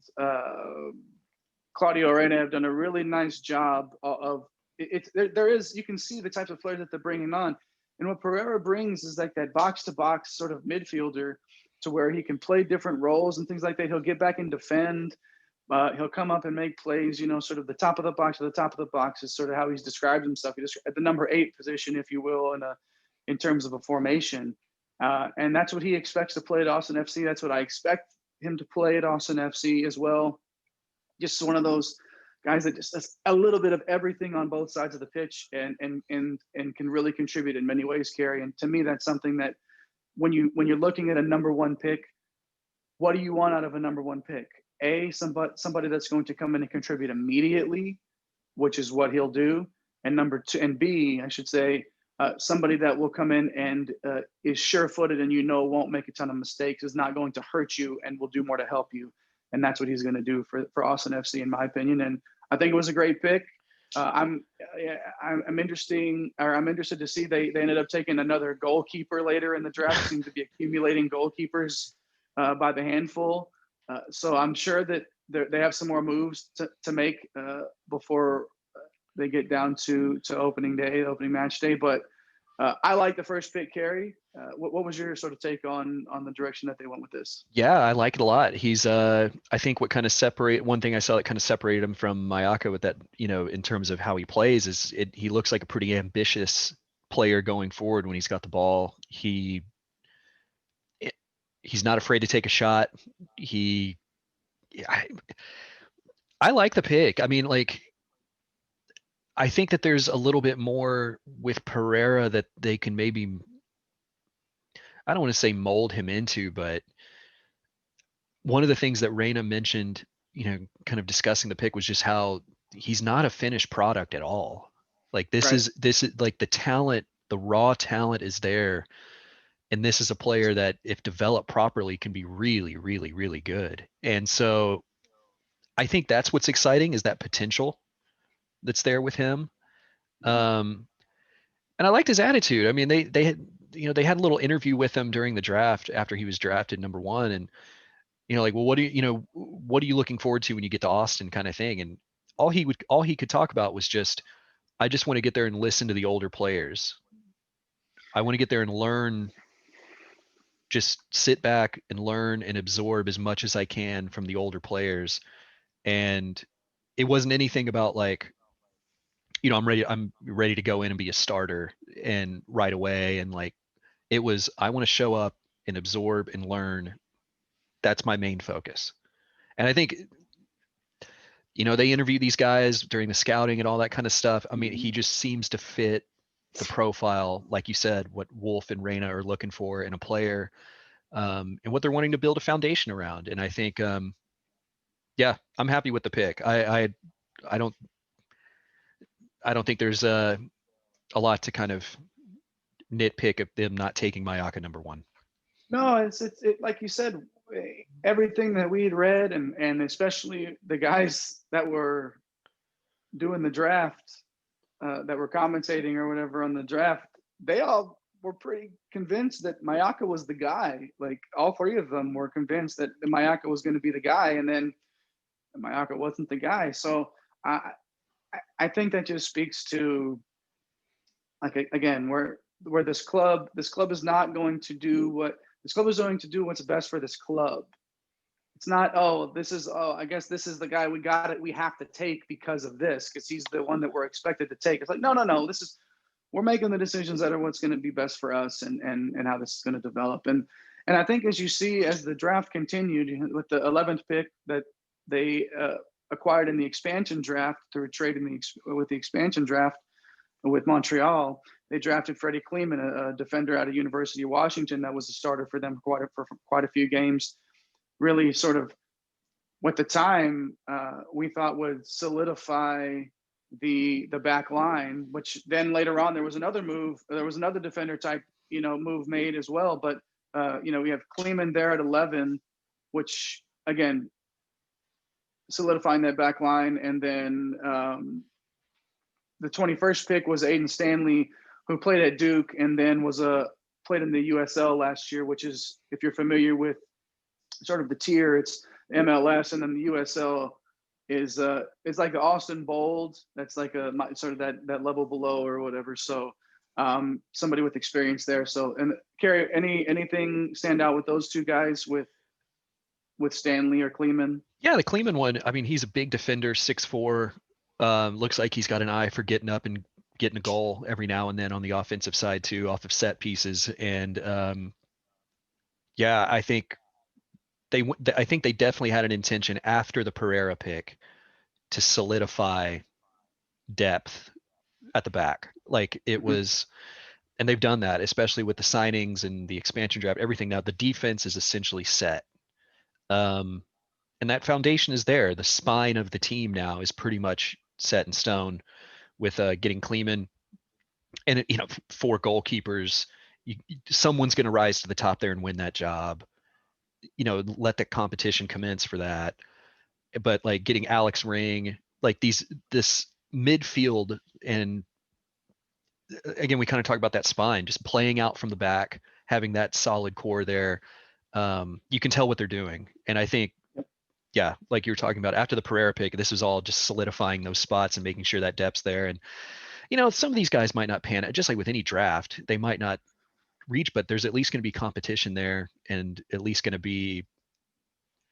Claudio Arena have done a really nice job of it. There is, you can see the types of players that they're bringing on, and what Pereira brings is like that box to box sort of midfielder to where he can play different roles and things like that. He'll get back and defend. He'll come up and make plays, sort of the top of the box to the top of the box is sort of how he's described himself. He just at the number 8 position, if you will, in terms of a formation. And that's what he expects to play at Austin FC. That's what I expect him to play at Austin FC as well. Just one of those guys that just does a little bit of everything on both sides of the pitch and can really contribute in many ways, Kerry. And to me, that's something that when you're looking at a number one pick, what do you want out of a number one pick? Somebody that's going to come in and contribute immediately, which is what he'll do. And number two, and B, I should say, somebody that will come in and is sure-footed and won't make a ton of mistakes, is not going to hurt you and will do more to help you. And that's what he's going to do for Austin FC, in my opinion. And I think it was a great pick. I'm interested to see they ended up taking another goalkeeper later in the draft. Seem to be accumulating goalkeepers by the handful. So I'm sure that they have some more moves to make before they get down to opening match day. But I like the first pick, Kerry. What was your sort of take on the direction that they went with this? Yeah, I like it a lot. He's I think one thing I saw that kind of separated him from Mayaka with that, in terms of how he plays is he looks like a pretty ambitious player going forward when he's got the ball. He's not afraid to take a shot. I like the pick. I mean, like, I think that there's a little bit more with Pereira that they can maybe, I don't want to say mold him into, but one of the things that Reina mentioned, kind of discussing the pick, was just how he's not a finished product at all. Like this is like the talent, the raw talent is there. And this is a player that, if developed properly, can be really, really, really good. And so I think that's what's exciting, is that potential that's there with him. And I liked his attitude. I mean, they had a little interview with him during the draft after he was drafted number one, and like, well, what are you looking forward to when you get to Austin, kind of thing. And all he could talk about was just, I just want to get there and listen to the older players. I want to get there and learn, just sit back and learn and absorb as much as I can from the older players. And it wasn't anything about like, I'm ready to go in and be a starter and right away. And like, it was, I want to show up and absorb and learn. That's my main focus. And I think, they interview these guys during the scouting and all that kind of stuff. I mean, he just seems to fit the profile, like you said, what Wolf and Reina are looking for in a player, and what they're wanting to build a foundation around. And I think, I'm happy with the pick. I don't think there's a lot to kind of nitpick of them not taking Mayaka number one. No, it's like you said, everything that we had read, and especially the guys that were doing the draft, that were commentating or whatever on the draft, they all were pretty convinced that Mayaka was the guy. Like all three of them were convinced that Mayaka was going to be the guy, and then Mayaka wasn't the guy. So I think that just speaks to, like, again, where this club is not going to do what this club is going to do what's best for this club. It's not, I guess this is the guy we have to take because of this, because he's the one that we're expected to take. It's like, no, we're making the decisions that are what's going to be best for us and how this is going to develop. And I think as you see, as the draft continued with the 11th pick that they acquired in the expansion draft through trading with the expansion draft with Montreal, they drafted Freddie Kleeman, a defender out of University of Washington that was a starter for them for quite a few games. Really sort of, with the time, we thought would solidify the back line, which then later on there was another defender type, move made as well. But, we have Kleeman there at 11, which again, solidifying that back line. And then the 21st pick was Aiden Stanley, who played at Duke and then played in the USL last year, which is, if you're familiar with sort of the tier, it's MLS, and then the USL is like the Austin Bold. That's like a sort of that level below or whatever. So somebody with experience there. So, and Kerry, anything stand out with those two guys with Stanley or Kleeman? Yeah, the Kleeman one, I mean, he's a big defender, 6'4". Looks like he's got an eye for getting up and getting a goal every now and then on the offensive side too, off of set pieces. And I think they definitely had an intention after the Pereira pick to solidify depth at the back. Like it was, and they've done that, especially with the signings and the expansion draft, everything. Now the defense is essentially set. And that foundation is there. The spine of the team now is pretty much set in stone with getting Kleeman and, 4 goalkeepers. Someone's going to rise to the top there and win that job. Let the competition commence for that. But like getting Alex Ring, like this midfield, and again, we kind of talk about that spine, just playing out from the back, having that solid core there. You can tell what they're doing. And I think, like you were talking about after the Pereira pick, this was all just solidifying those spots and making sure that depth's there. And, some of these guys might not pan out, just like with any draft, they might not reach, but there's at least going to be competition there, and at least going to be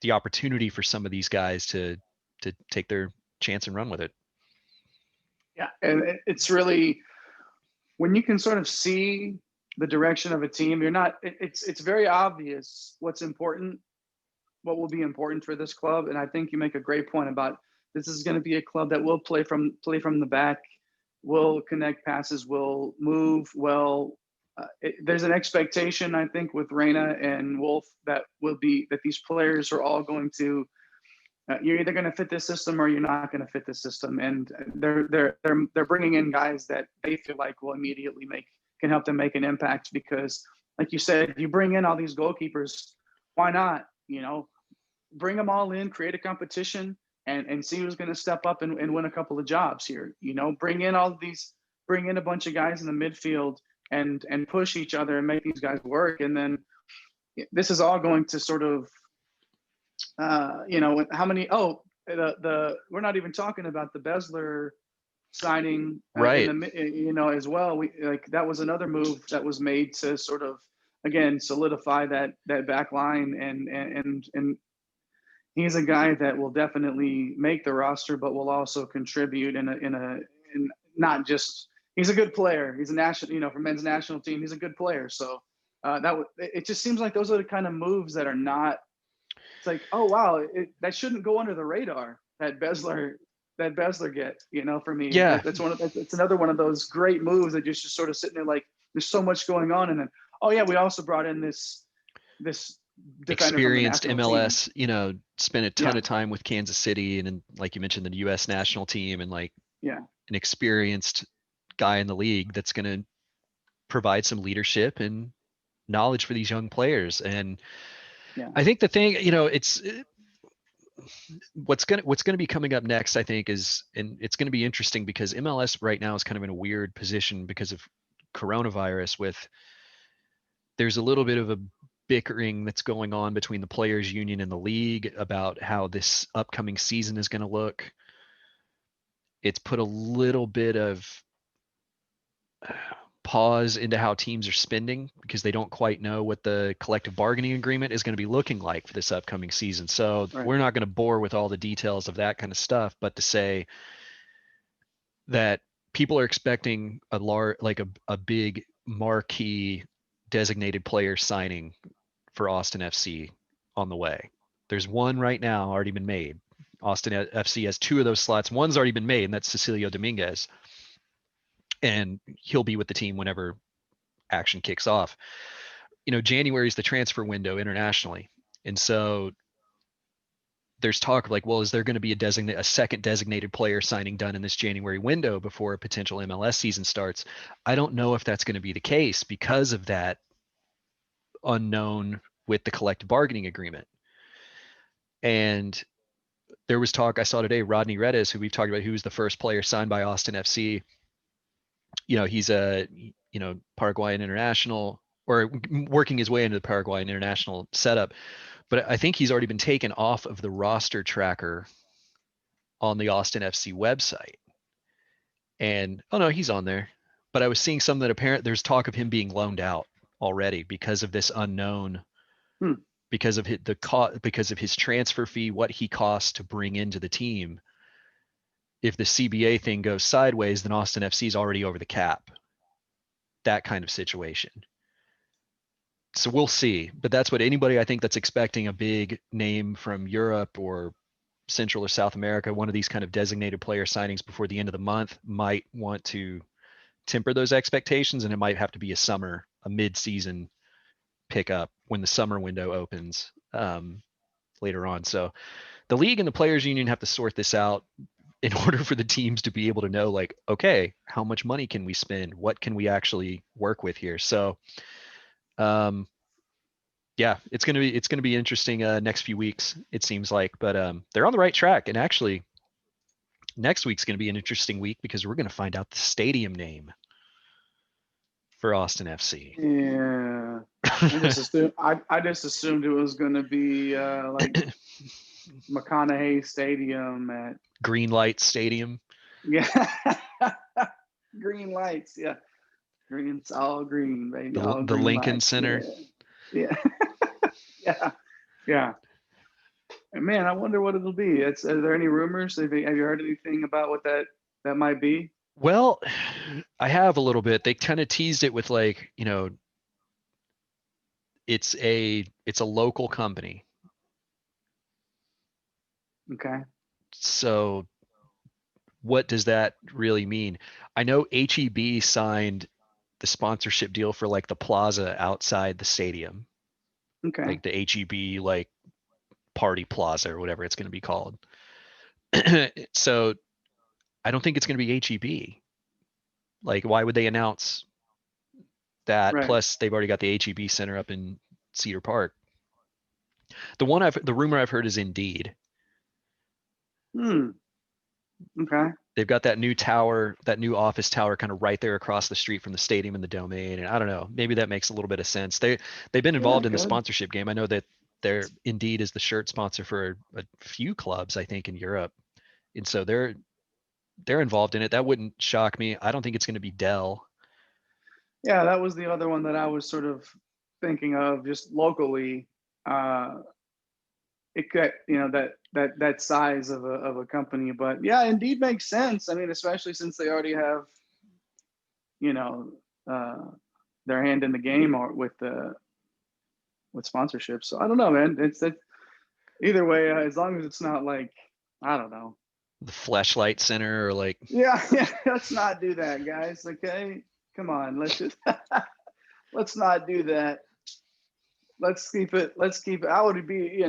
the opportunity for some of these guys to take their chance and run with it. Yeah. And it's really, when you can sort of see the direction of a team, it's very obvious what will be important for this club. And I think you make a great point about, this is going to be a club that will play from the back, will connect passes, will move well. There's an expectation, I think, with Reyna and Wolf that these players are all going to, you're either going to fit this system or you're not going to fit this system. And they're bringing in guys that they feel like will immediately can help them make an impact, because like you said, you bring in all these goalkeepers, why not, bring them all in, create a competition, and see who's going to step up and win a couple of jobs here. Bring in a bunch of guys in the midfield and push each other and make these guys work. And then this is all going to sort of, how many, we're not even talking about the Besler signing, right? As well. That was another move that was made to sort of, again, solidify that back line. And he's a guy that will definitely make the roster, but will also contribute in not just, he's a good player. He's a national, for men's national team, he's a good player. So it just seems like those are the kind of moves that are not, it's like, oh wow, that shouldn't go under the radar that Besler gets, for me. Yeah. It's another one of those great moves that you're just sort of sitting there like, there's so much going on. And then, we also brought in this experienced MLS, team. Spent a ton of time with Kansas City, and then, like you mentioned, the U.S. national team, and an experienced guy in the league that's going to provide some leadership and knowledge for these young players. And I think the thing, what's going to be coming up next, I think, and it's going to be interesting because MLS right now is kind of in a weird position because of coronavirus, with there's a little bit of a bickering that's going on between the players union and the league about how this upcoming season is going to look. It's put a little bit of pause into how teams are spending because they don't quite know what the collective bargaining agreement is going to be looking like for this upcoming season. So Right. we're not going to bore with all the details of that kind of stuff, but to say that people are expecting a big marquee designated player signing for Austin FC on the way. There's one right now already been made. Austin FC has 2 of those slots. One's already been made, and that's Cecilio Dominguez. And he'll be with the team whenever action kicks off. January is the transfer window internationally. And so there's talk of like, well, is there going to be a second designated player signing done in this January window before a potential MLS season starts? I don't know if that's going to be the case because of that unknown with the collective bargaining agreement. And there was talk I saw today, Rodney Redes, who we've talked about, who was the first player signed by Austin FC. He's a, Paraguayan international, or working his way into the Paraguayan international setup. But I think he's already been taken off of the roster tracker on the Austin FC website. And, oh no, he's on there. But I was seeing some that there's talk of him being loaned out already because of this unknown, because of his transfer fee, what he costs to bring into the team. If the CBA thing goes sideways, then Austin FC is already over the cap. That kind of situation. So we'll see. But that's what anybody I think that's expecting a big name from Europe or Central or South America, one of these kind of designated player signings before the end of the month, might want to temper those expectations, and it might have to be a mid-season pickup when the summer window opens later on. So the league and the players union have to sort this out in order for the teams to be able to know, like, okay, how much money can we spend? What can we actually work with here? So, yeah, it's gonna be interesting next few weeks, it seems like, but they're on the right track. And actually, next week's gonna be an interesting week because we're gonna find out the stadium name for Austin FC. Yeah, I just assumed it was going to be like McConaughey Stadium at Green Light Stadium. Yeah, green lights. Yeah, green's all green, baby. All The green Lincoln lights. Center. Yeah, yeah. And man, I wonder what it'll be. Are there any rumors? Have you heard anything about what that might be? Well, I have a little bit. They kind of teased it with like, it's a local company. Okay. So what does that really mean? I know HEB signed the sponsorship deal for like the plaza outside the stadium. Okay. Like the HEB like party plaza or whatever it's going to be called. So I don't think it's going to be HEB. Like, why would they announce that? Right. Plus, they've already got the HEB Center up in Cedar Park. The rumor I've heard is Indeed. Okay. They've got that new tower, that new office tower, kind of right there across the street from the stadium and the domain. And I don't know, maybe that makes a little bit of sense. They've been involved in the sponsorship game. I know that Indeed is the shirt sponsor for a few clubs, I think, in Europe, and so they're involved in it. That wouldn't shock me. I don't think it's going to be Dell. Yeah, that was the other one that I was sort of thinking of just locally. It could, that size of a company, but yeah, Indeed makes sense. I mean, especially since they already have, their hand in the game or with sponsorship. So I don't know, man. It's either way, as long as it's not like, I don't know, the Fleshlight Center or like. Yeah. Let's not do that, guys. Okay, come on. Let's not do that. Let's keep it. I would be,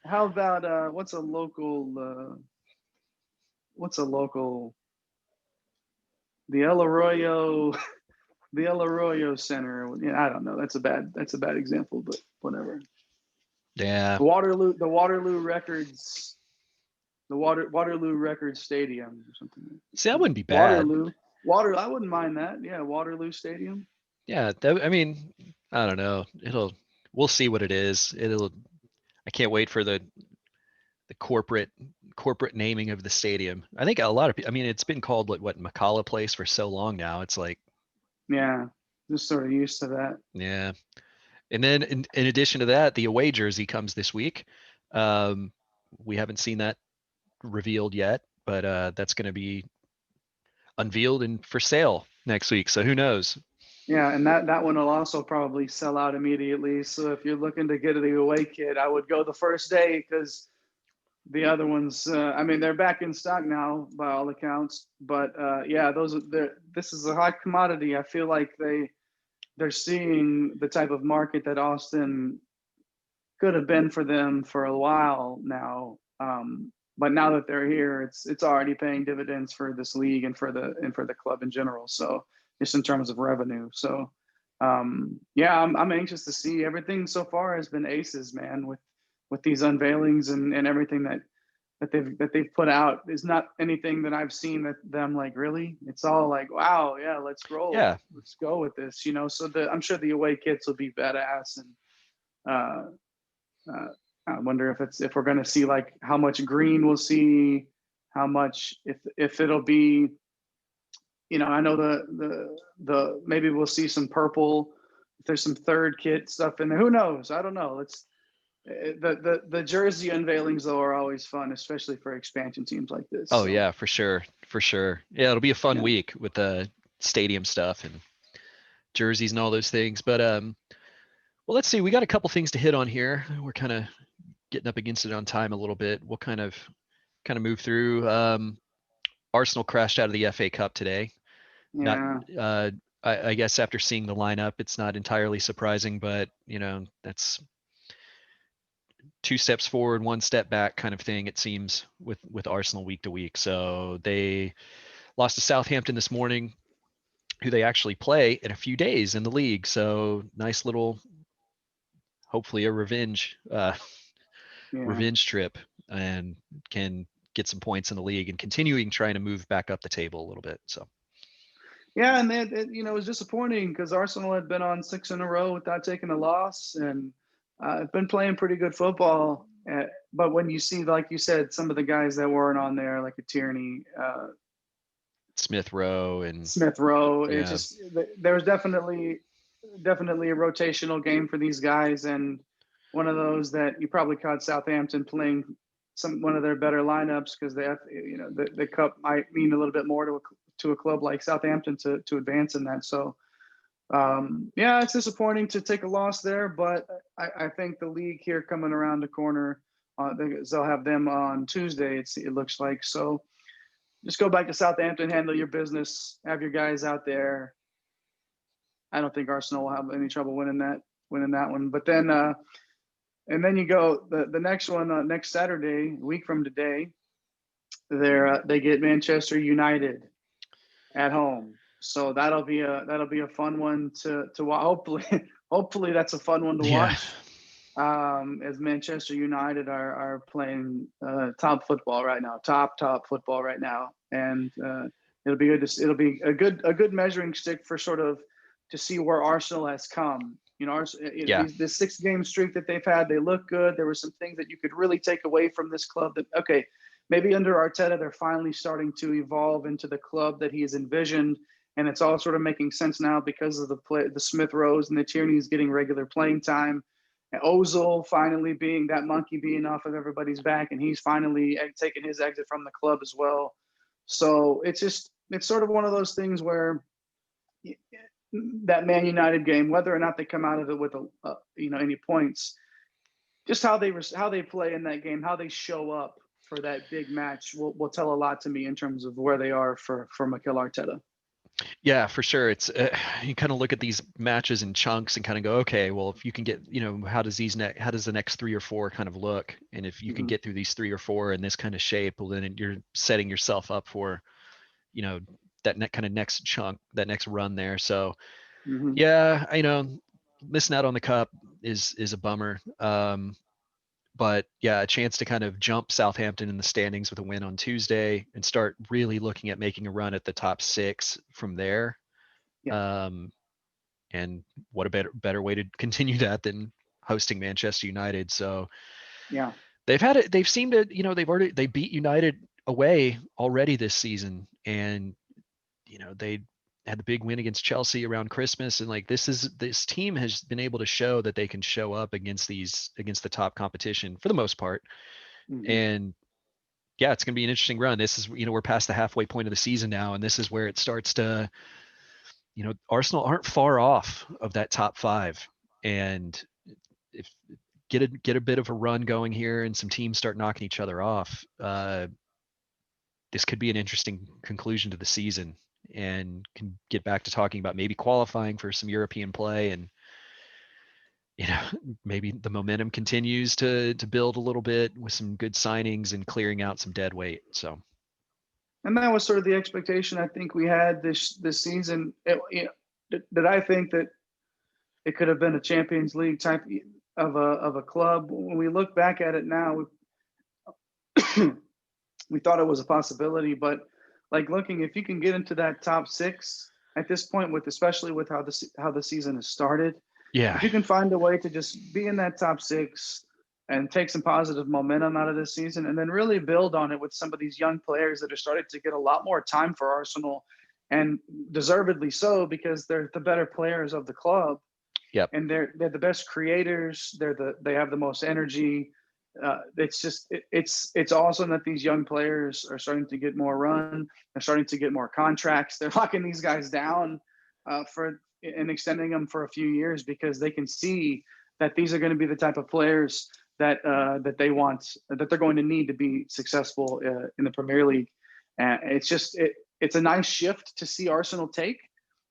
how about what's a local the El Arroyo Center. I don't know. That's a bad example, but whatever. Yeah. The Waterloo Records Stadium or something. See, that wouldn't be bad. Waterloo. I wouldn't mind that. Yeah, Waterloo Stadium. Yeah, I mean, I don't know. We'll see what it is. I can't wait for the corporate naming of the stadium. I think a lot of people, I mean, it's been called like what McCalla Place for so long now. It's like, Yeah, just sort of used to that. yeah. And then in addition to that, the away jersey comes this week. Um, we haven't seen that revealed yet, but that's going to be unveiled and for sale next week. So who knows? Yeah, and that one will also probably sell out immediately. So if you're looking to get the away kit, I would go the first day because the other ones, I mean, they're back in stock now by all accounts. But yeah, this is a hot commodity. I feel like they're seeing the type of market that Austin could have been for them for a while now. But now that they're here, it's already paying dividends for this league and for the club in general. So just in terms of revenue. So yeah, I'm anxious to see. Everything so far has been aces, man, with these unveilings and everything that they've put out. Is not anything that I've seen that I'm like, really? It's all like, wow, yeah, let's roll. Yeah. Let's go with this, you know. So I'm sure the away kits will be badass, and uh I wonder if we're going to see like how much green we'll see, how much if it'll be, you know, I know the maybe we'll see some purple. If there's some third kit stuff in there, who knows? I don't know. It's the jersey unveilings though are always fun, especially for expansion teams like this. Oh So yeah, for sure. For sure. Yeah, it'll be a fun yeah, week with the stadium stuff and jerseys and all those things. But well, let's see. We got a couple things to hit on here. We're kind of getting up against it on time a little bit. We'll kind of move through. Arsenal crashed out of the FA Cup today. Not, yeah, I guess after seeing the lineup, it's not entirely surprising, but that's two steps forward, one step back kind of thing. It seems with Arsenal week to week. So they lost to Southampton this morning, who they actually play in a few days in the league. So nice little, hopefully a yeah. revenge trip, and can get some points in the league and continuing trying to move back up the table a little bit. So Yeah, and you know, it was disappointing because Arsenal had been on 6 in a row without taking a loss, and been playing pretty good football. But when you see, like you said, some of the guys that weren't on there, like a Tierney, Smith Rowe and Smith Rowe, it yeah, just there was definitely a rotational game for these guys, and one of those that you probably caught Southampton playing one of their better lineups because they have, you know, the cup might mean a little bit more to a club like Southampton to advance in that. So yeah, it's disappointing to take a loss there, but I think the league here coming around the corner, they'll have them on Tuesday. It looks like. So just go back to Southampton, handle your business, have your guys out there. I don't think Arsenal will have any trouble winning that one. But then and then you go the next one next Saturday, a week from today. They get Manchester United at home, so that'll be a fun one to watch. Hopefully that's a fun one to yeah, watch. As Manchester United are playing top football right now, top football right now, and it'll be a good measuring stick for sort of to see where Arsenal has come. You know, yeah, this 6 game streak that they've had, they look good. There were some things that you could really take away from this club. That okay, maybe under Arteta they're finally starting to evolve into the club that he has envisioned, and it's all sort of making sense now because of the Smith Rowes and the Tierney's getting regular playing time. And Ozil finally being that monkey being off of everybody's back, and he's finally taken his exit from the club as well. So it's sort of one of those things where that Man United game, whether or not they come out of it with any points, just how they play in that game, how they show up for that big match will tell a lot to me in terms of where they are for Mikel Arteta. yeah, for sure. It's you kind of look at these matches in chunks and kind of go, okay, well, if you can get, how does the next three or four kind of look, and if you can Mm-hmm. get through these three or four in this kind of shape, well, then you're setting yourself up for, you know, kind of next chunk, that next run there. So Mm-hmm. yeah, missing out on the cup is a bummer. But yeah, a chance to kind of jump Southampton in the standings with a win on Tuesday and start really looking at making a run at the top six from there. Yeah. Um, and what a better way to continue that than hosting Manchester United. So Yeah. they've seemed to, they beat United away already this season, and they had the big win against Chelsea around Christmas, and like this team has been able to show that they can show up against the top competition for the most part. Mhm. And yeah, it's going to be an interesting run. This is, we're past the halfway point of the season now, and this is where it starts to, Arsenal aren't far off of that top 5, and if get a bit of a run going here and some teams start knocking each other off, this could be an interesting conclusion to the season, and can get back to talking about maybe qualifying for some European play, and maybe the momentum continues to build a little bit with some good signings and clearing out some dead weight. So And that was sort of the expectation I think we had this season. Did I think that it could have been a Champions League type of a club? When we look back at it now, we thought it was a possibility, but like looking, if you can get into that top 6 at this point, especially with how the season has started, yeah, if you can find a way to just be in that top 6 and take some positive momentum out of this season, and then really build on it with some of these young players that are starting to get a lot more time for Arsenal, and deservedly so, because they're the better players of the club. yep, And they're the best creators. They have the most energy. It's awesome that these young players are starting to get more run. They're starting to get more contracts. They're locking these guys down and extending them for a few years, because they can see that these are going to be the type of players that they want, that they're going to need to be successful in the Premier League. And it's a nice shift to see Arsenal take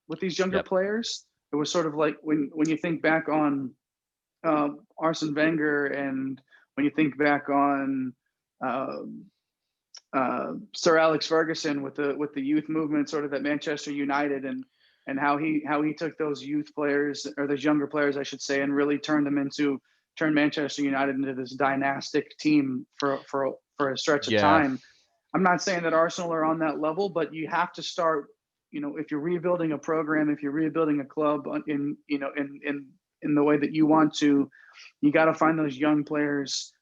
with these younger yep, players. It was sort of like when you think back on Arsene Wenger, and when you think back on Sir Alex Ferguson with the youth movement, sort of at Manchester United, and how he took those youth players, or those younger players, I should say, and really turned Manchester United into this dynastic team for a stretch of yeah, time. I'm not saying that Arsenal are on that level, but you have to start. If you're rebuilding a program, if you're rebuilding a club in the way that you want to, you got to find those young players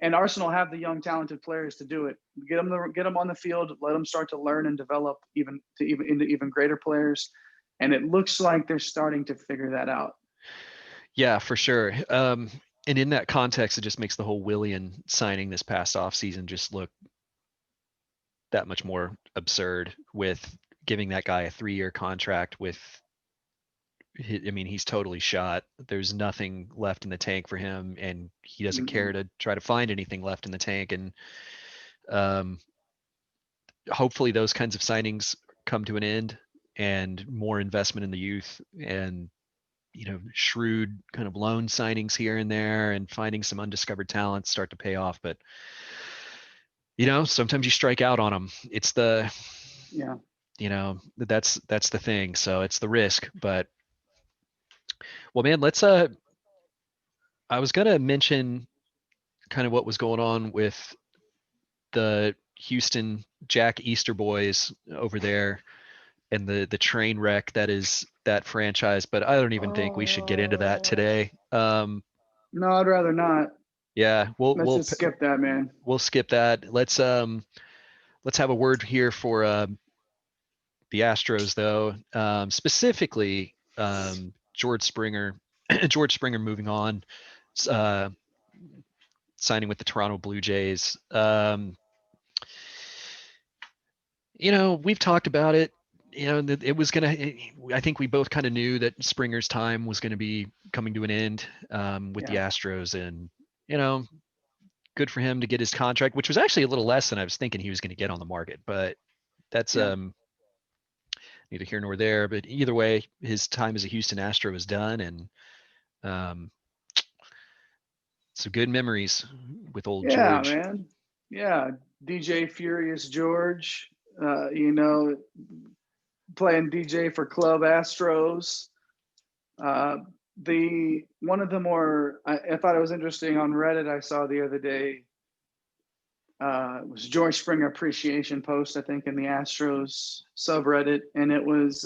and Arsenal have the young, talented players to do it. Get them on the field, let them start to learn and develop into even greater players. And it looks like they're starting to figure that out. yeah, for sure. And in that context, it just makes the whole Willian signing this past offseason just look that much more absurd, with giving that guy a 3-year contract with, I mean, he's totally shot. There's nothing left in the tank for him, and he doesn't care Mm-mm. to try to find anything left in the tank. And um, hopefully those kinds of signings come to an end, and more investment in the youth, and shrewd kind of loan signings here and there, and finding some undiscovered talents start to pay off. But sometimes you strike out on them. It's Yeah. that's the thing. So it's the risk. But well, man, let's I was gonna mention kind of what was going on with the Houston Jack Easter boys over there, and the train wreck that is that franchise, but I don't even think we should get into that today. No, I'd rather not. Yeah, Let's just skip that, man. we'll skip that. Let's have a word here for the Astros, though, specifically George Springer. George Springer moving on, uh, signing with the Toronto Blue Jays. We've talked about it. It was gonna. I think we both kind of knew that Springer's time was going to be coming to an end with the Yeah. Astros, and good for him to get his contract, which was actually a little less than I was thinking he was going to get on the market. But that's Yeah. neither here nor there. But either way, his time as a Houston Astro is done, and um, some good memories with old Yeah, George. man. Yeah. DJ Furious George, playing DJ for Club Astros. One of the more I thought it was interesting on Reddit, I saw the other day, it was George Springer appreciation post, I think, in the Astros subreddit, and it was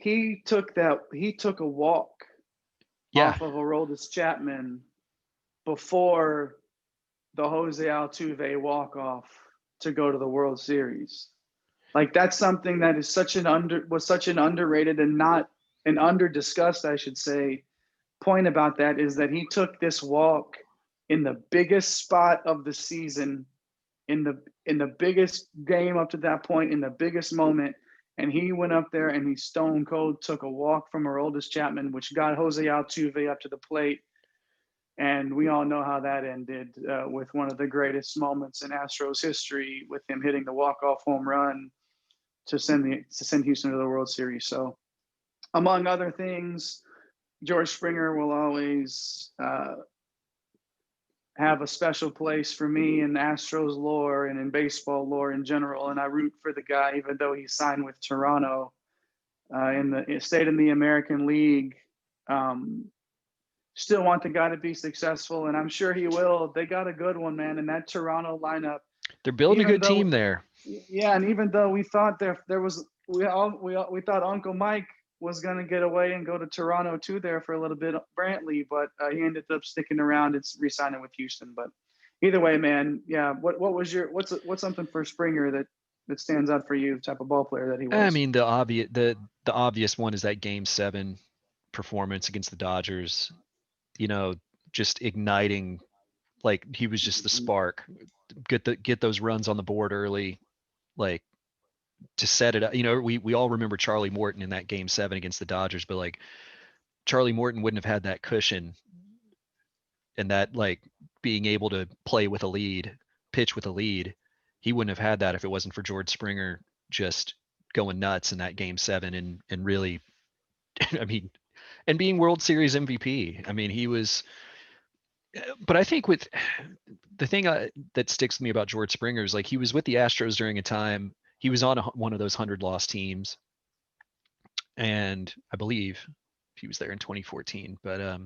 he took a walk Yeah. off of Aroldis Chapman before the Jose Altuve walk off to go to the World Series. Like that's something that is such an underrated and not an under discussed, I should say, point about that is that he took this walk in the biggest spot of the season, in the biggest game up to that point, in the biggest moment, and he went up there and he stone cold took a walk from Aroldis Chapman, which got Jose Altuve up to the plate. And we all know how that ended with one of the greatest moments in Astros history, with him hitting the walk-off home run to send Houston to the World Series. So, among other things, George Springer will always have a special place for me in Astros lore and in baseball lore in general. And I root for the guy, even though he signed with Toronto stayed in the American League. Still want the guy to be successful, and I'm sure he will. They got a good one, man, in that Toronto lineup. They're building a good team there. Yeah, and even though we thought we thought Uncle Mike was going to get away and go to Toronto too there for a little bit, Brantley, but he ended up sticking around and re-signing with Houston. But either way, man, yeah. What's something for Springer that stands out for you? Type of ball player that he was. I mean, the obvious one is that Game 7 performance against the Dodgers. You know, just igniting, like he was just the spark. Get those runs on the board early, like to set it up. You know, we all remember Charlie Morton in that Game 7 against the Dodgers, but like Charlie Morton wouldn't have had that cushion and that like being able to play with a lead, pitch with a lead. He wouldn't have had that if it wasn't for George Springer just going nuts in that Game 7 and really, I mean, and being World Series MVP. I mean, he was. But I think with the thing that sticks with me about George Springer is like he was with the Astros during a time he was on one of those 100-loss teams, and I believe he was there in 2014. But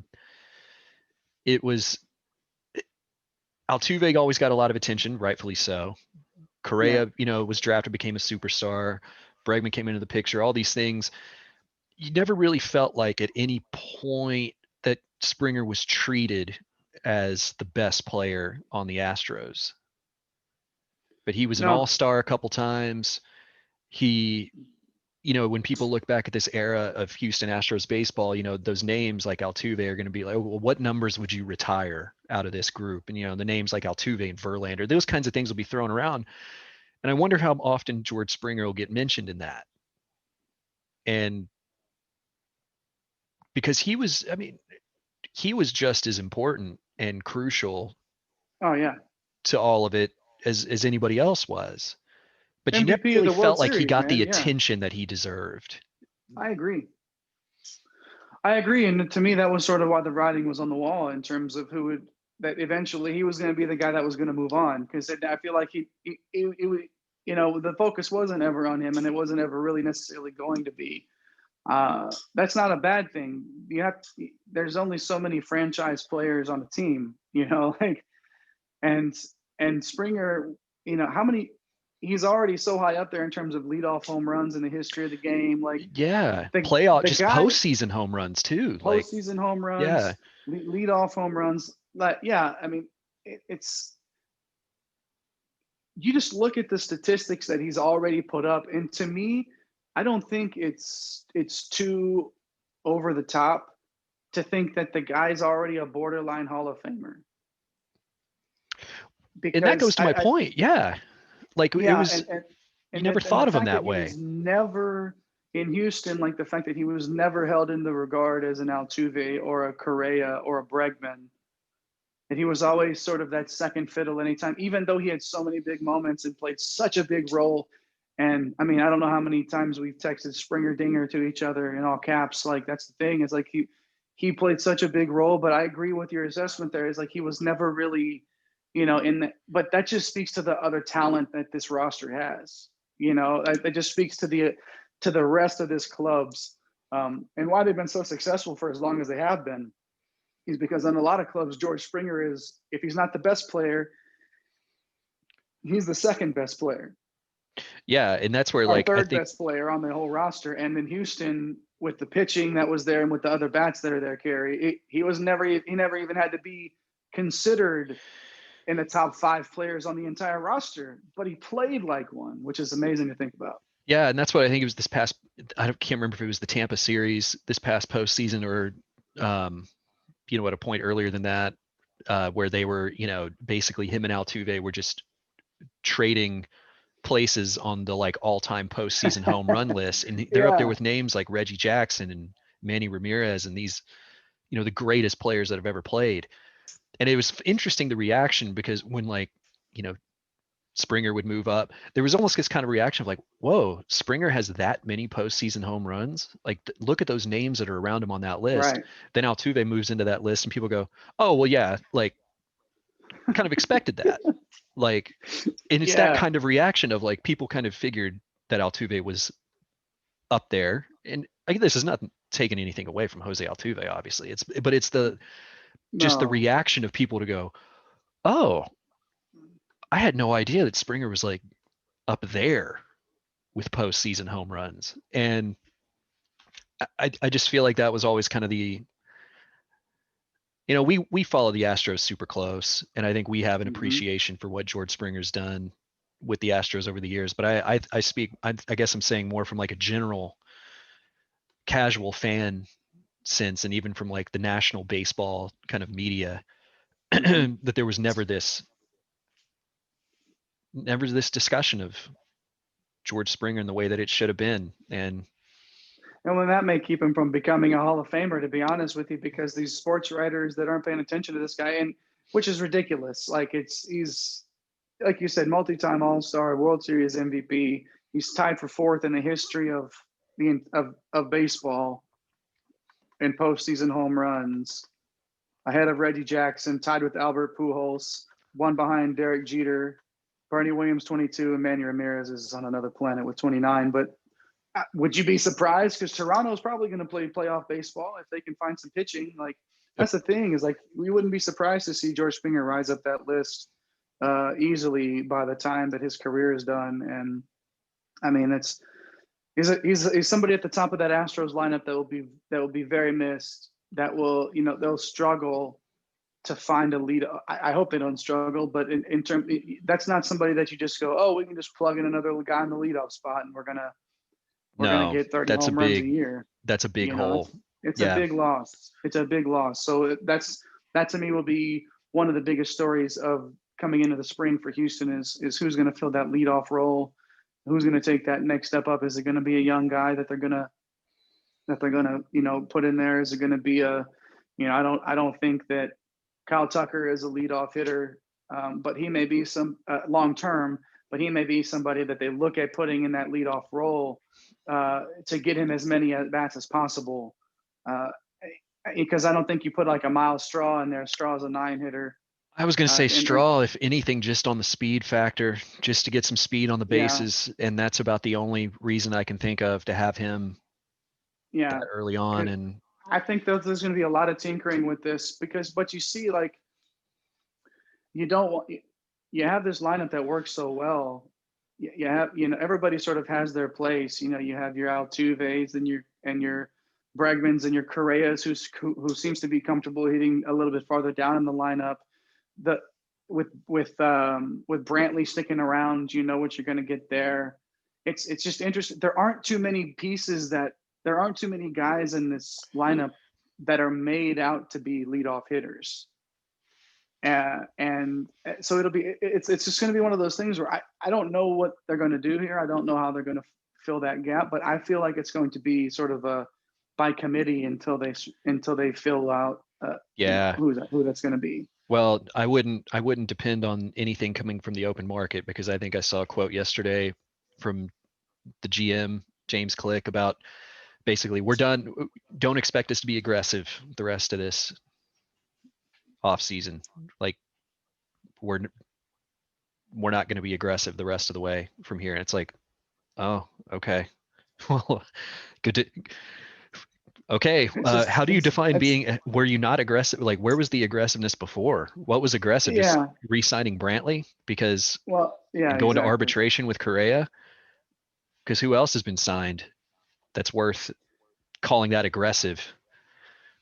it was Altuve always got a lot of attention, rightfully so. Correa, was drafted, became a superstar. Bregman came into the picture. All these things. You never really felt like at any point that Springer was treated as the best player on the Astros. But he was an all-star a couple times. He, when people look back at this era of Houston Astros baseball, those names like Altuve are going to be like, well, what numbers would you retire out of this group? And, the names like Altuve and Verlander, those kinds of things will be thrown around. And I wonder how often George Springer will get mentioned in that. And because he was just as important and crucial. Oh yeah. To all of it as anybody else was. But MVP you never really felt like he got the man. attention that he deserved. I agree. And to me, that was sort of why the writing was on the wall in terms of that eventually he was going to be the guy that was going to move on. Because I feel like he the focus wasn't ever on him, and it wasn't ever really necessarily going to be. That's not a bad thing. There's only so many franchise players on the team, and Springer, how many, he's already so high up there in terms of leadoff home runs in the history of the game. Like, yeah, postseason home runs too. Postseason home runs, yeah, leadoff home runs. Like, yeah, I mean, it's, you just look at the statistics that he's already put up, and to me, I don't think it's too over the top to think that the guy's already a borderline Hall of Famer. And that goes to my point. Yeah. Like it was, you never thought of him that way. He was never in Houston, like the fact that he was never held in the regard as an Altuve or a Correa or a Bregman. And he was always sort of that second fiddle anytime, even though he had so many big moments and played such a big role. And I mean, I don't know how many times we've texted Springer Dinger to each other in all caps. Like, that's the thing. It's like he played such a big role, but I agree with your assessment there. Is like he was never really, but that just speaks to the other talent that this roster has. It just speaks to the rest of this clubs, and why they've been so successful for as long as they have been, is because in a lot of clubs, George Springer is, if he's not the best player, he's the second best player. Yeah, and that's where, like, third best player on the whole roster. And in Houston, with the pitching that was there and with the other bats that are there, Kerry, he never even had to be considered in the top 5 players on the entire roster, but he played like one, which is amazing to think about. Yeah, and that's what I think it was this past. Can't remember if it was the Tampa series this past postseason or, at a point earlier than that, where they were, basically him and Altuve were just trading places on the like all-time postseason home run list, and they're up there with names like Reggie Jackson and Manny Ramirez and these, the greatest players that have ever played. And it was interesting the reaction because when Springer would move up, there was almost this kind of reaction of like, whoa, Springer has that many postseason home runs. Like, look at those names that are around him on that list. Right. Then Altuve moves into that list and people go, oh, well, yeah, like kind of expected that. Like, and it's that kind of reaction of like, people kind of figured that Altuve was up there. And I guess this is not taking anything away from Jose Altuve, obviously. It's the reaction of people to go, oh, I had no idea that Springer was like up there with postseason home runs. And I just feel like that was always kind of the, we follow the Astros super close, and I think we have an appreciation for what George Springer's done with the Astros over the years. But I guess I'm saying more from like a general casual fan sense, and even from like the national baseball kind of media, that there was never this discussion of George Springer in the way that it should have been. And when that may keep him from becoming a Hall of Famer, to be honest with you, because these sports writers that aren't paying attention to this guy, and which is ridiculous. Like he's like you said, multi-time All-Star, World Series MVP. He's tied for 4th in the history of baseball in postseason home runs, ahead of Reggie Jackson, tied with Albert Pujols, one behind Derek Jeter. Bernie Williams 22, and Manny Ramirez is on another planet with 29. But would you be surprised? Because Toronto is probably going to play playoff baseball if they can find some pitching. Like, that's the thing, is like, we wouldn't be surprised to see George Springer rise up that list easily by the time that his career is done. And I mean, he's somebody at the top of that Astros lineup that will be very missed. That will, they'll struggle to find a lead. I hope they don't struggle, but in terms, that's not somebody that you just go, oh, we can just plug in another guy in the leadoff spot and we're gonna get 30 home runs a year. That's a big hole. It's a big loss. It's a big loss. So that to me will be one of the biggest stories of coming into the spring for Houston is who's going to fill that leadoff role, who's going to take that next step up. Is it going to be a young guy that they're going to put in there? Is it going to be I don't think that Kyle Tucker is a leadoff hitter, but he may be some long term. But he may be somebody that they look at putting in that leadoff role to get him as many at bats as possible. Because I don't think you put like a Miles Straw in there. Straw is a 9 hitter. I was going to say Straw, if anything, just on the speed factor, just to get some speed on the bases, and that's about the only reason I can think of to have him. That early on, and I think there's going to be a lot of tinkering with this but you see, like, you have this lineup that works so well. You have, everybody sort of has their place. You have your Altuves and your Bregmans and your Correas, who seems to be comfortable hitting a little bit farther down in the lineup. With Brantley sticking around, what you're going to get there. It's just interesting. There aren't too many guys in this lineup that are made out to be leadoff hitters. And so it's just going to be one of those things where I don't know what they're going to do here. I don't know how they're going to fill that gap, but I feel like it's going to be sort of a by committee until they fill out who that's going to be. Well, I wouldn't depend on anything coming from the open market, because I think I saw a quote yesterday from the GM, James Click, about basically, we're done. Don't expect us to be aggressive the rest of this off season. Like, we're not going to be aggressive the rest of the way from here. And it's like, oh, okay. Well, good. Okay. How do you define were you not aggressive? Like, where was the aggressiveness before? What was aggressive? Just re-signing Brantley going to arbitration with Correa? Because who else has been signed that's worth calling that aggressive.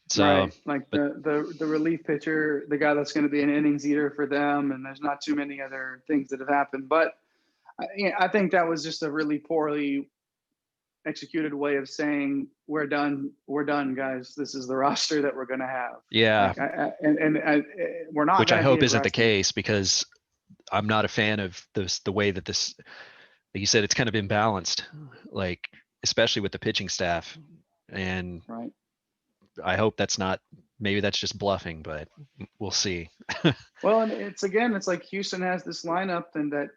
So, right, like but the relief pitcher, the guy that's going to be an innings eater for them, and there's not too many other things that have happened. But I think that was just a really poorly executed way of saying we're done, guys. This is the roster that we're going to have. yeah, Like, we're not which I going to be hope isn't the aggressive. case, because I'm not a fan of the way that this, like you said, it's kind of imbalanced, like especially with the pitching staff. And Right. I hope that's not, maybe that's just bluffing, but we'll see. Well, and it's like Houston has this lineup, and that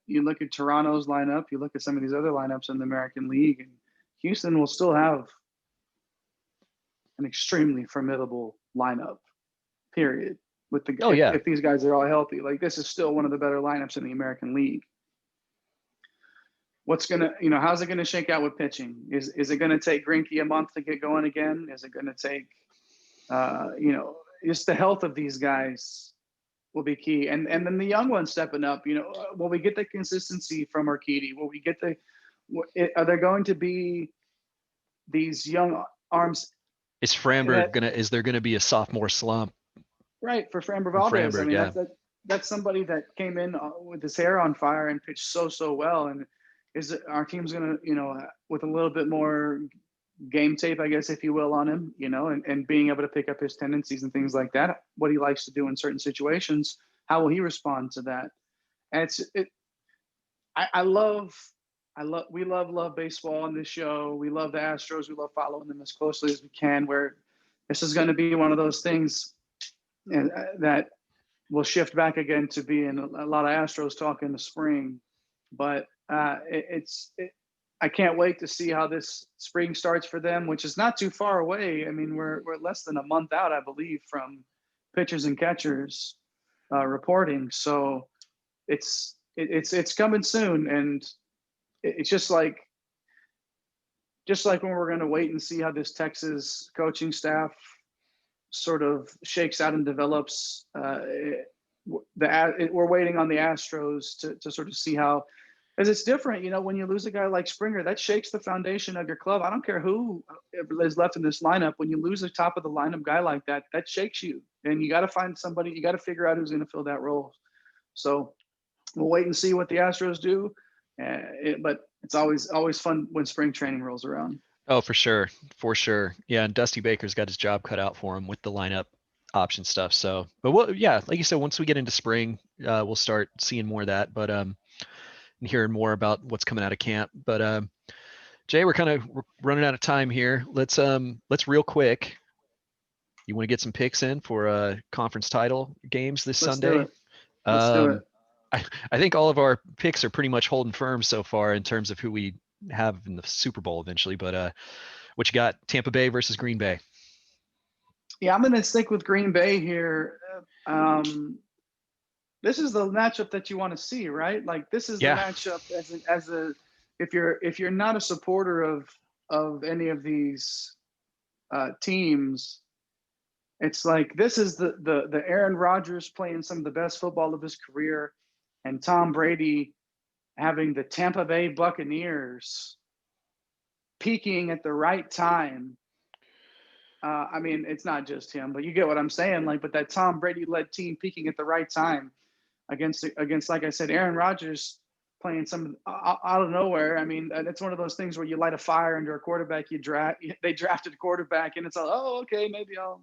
you look at Toronto's lineup, you look at some of these other lineups in the American League, and Houston will still have an extremely formidable lineup, period. With the Oh yeah, if these guys are all healthy, like this is still one of the better lineups in the American League. What's gonna, how's it gonna shake out with pitching? Is it gonna take Greinke a month to get going again? Is it gonna take, just the health of these guys will be key, and then the young ones stepping up. Will we get the consistency from Urquidy? Will we get are there going to be these young arms is Framber that, gonna, is there gonna be a sophomore slump right, for Framber from Valdez? I Framber? mean, Yeah, that's somebody that came in with his hair on fire and pitched so well. And our team's gonna, with a little bit more game tape, I guess, if you will, on him, and being able to pick up his tendencies and things like that, what he likes to do in certain situations, how will he respond to that? And we love baseball on this show. We love the Astros. We love following them as closely as we can, where this is going to be one of those things that will shift back again to being a lot of Astros talk in the spring. But I can't wait to see how this spring starts for them, which is not too far away. I mean, we're less than a month out, I believe, from pitchers and catchers reporting. So it's coming soon, and it's just like when we're going to wait and see how this Texas coaching staff sort of shakes out and develops. We're waiting on the Astros to sort of see how, as it's different, when you lose a guy like Springer, that shakes the foundation of your club. I don't care who is left in this lineup. When you lose a top of the lineup guy like that, that shakes you, and you got to find somebody. You got to figure out who's going to fill that role. So we'll wait and see what the Astros do. But it's always fun when spring training rolls around. oh for sure, for sure. Yeah, and Dusty Baker's got his job cut out for him with the lineup option stuff. So, but yeah, like you said, once we get into spring, we'll start seeing more of that. But and hearing more about what's coming out of camp. But Jay, we're running out of time here. Let's real quick. You want to get some picks in for conference title games this Let's Sunday? do it. Let's do it. I think all of our picks are pretty much holding firm so far in terms of who we have in the Super Bowl eventually. But what you got? Tampa Bay versus Green Bay. Yeah, I'm going to stick with Green Bay here. This is the matchup that you want to see, right? Like, this is the matchup if you're not a supporter of any of these teams, it's like this is the Aaron Rodgers playing some of the best football of his career, and Tom Brady having the Tampa Bay Buccaneers peaking at the right time. I mean, it's not just him, but you get what I'm saying. Like, but that Tom Brady-led team peaking at the right time against, like I said, Aaron Rodgers playing some out of nowhere. I mean, it's one of those things where you light a fire under a quarterback. They drafted a quarterback, and it's all, oh, okay, maybe I'll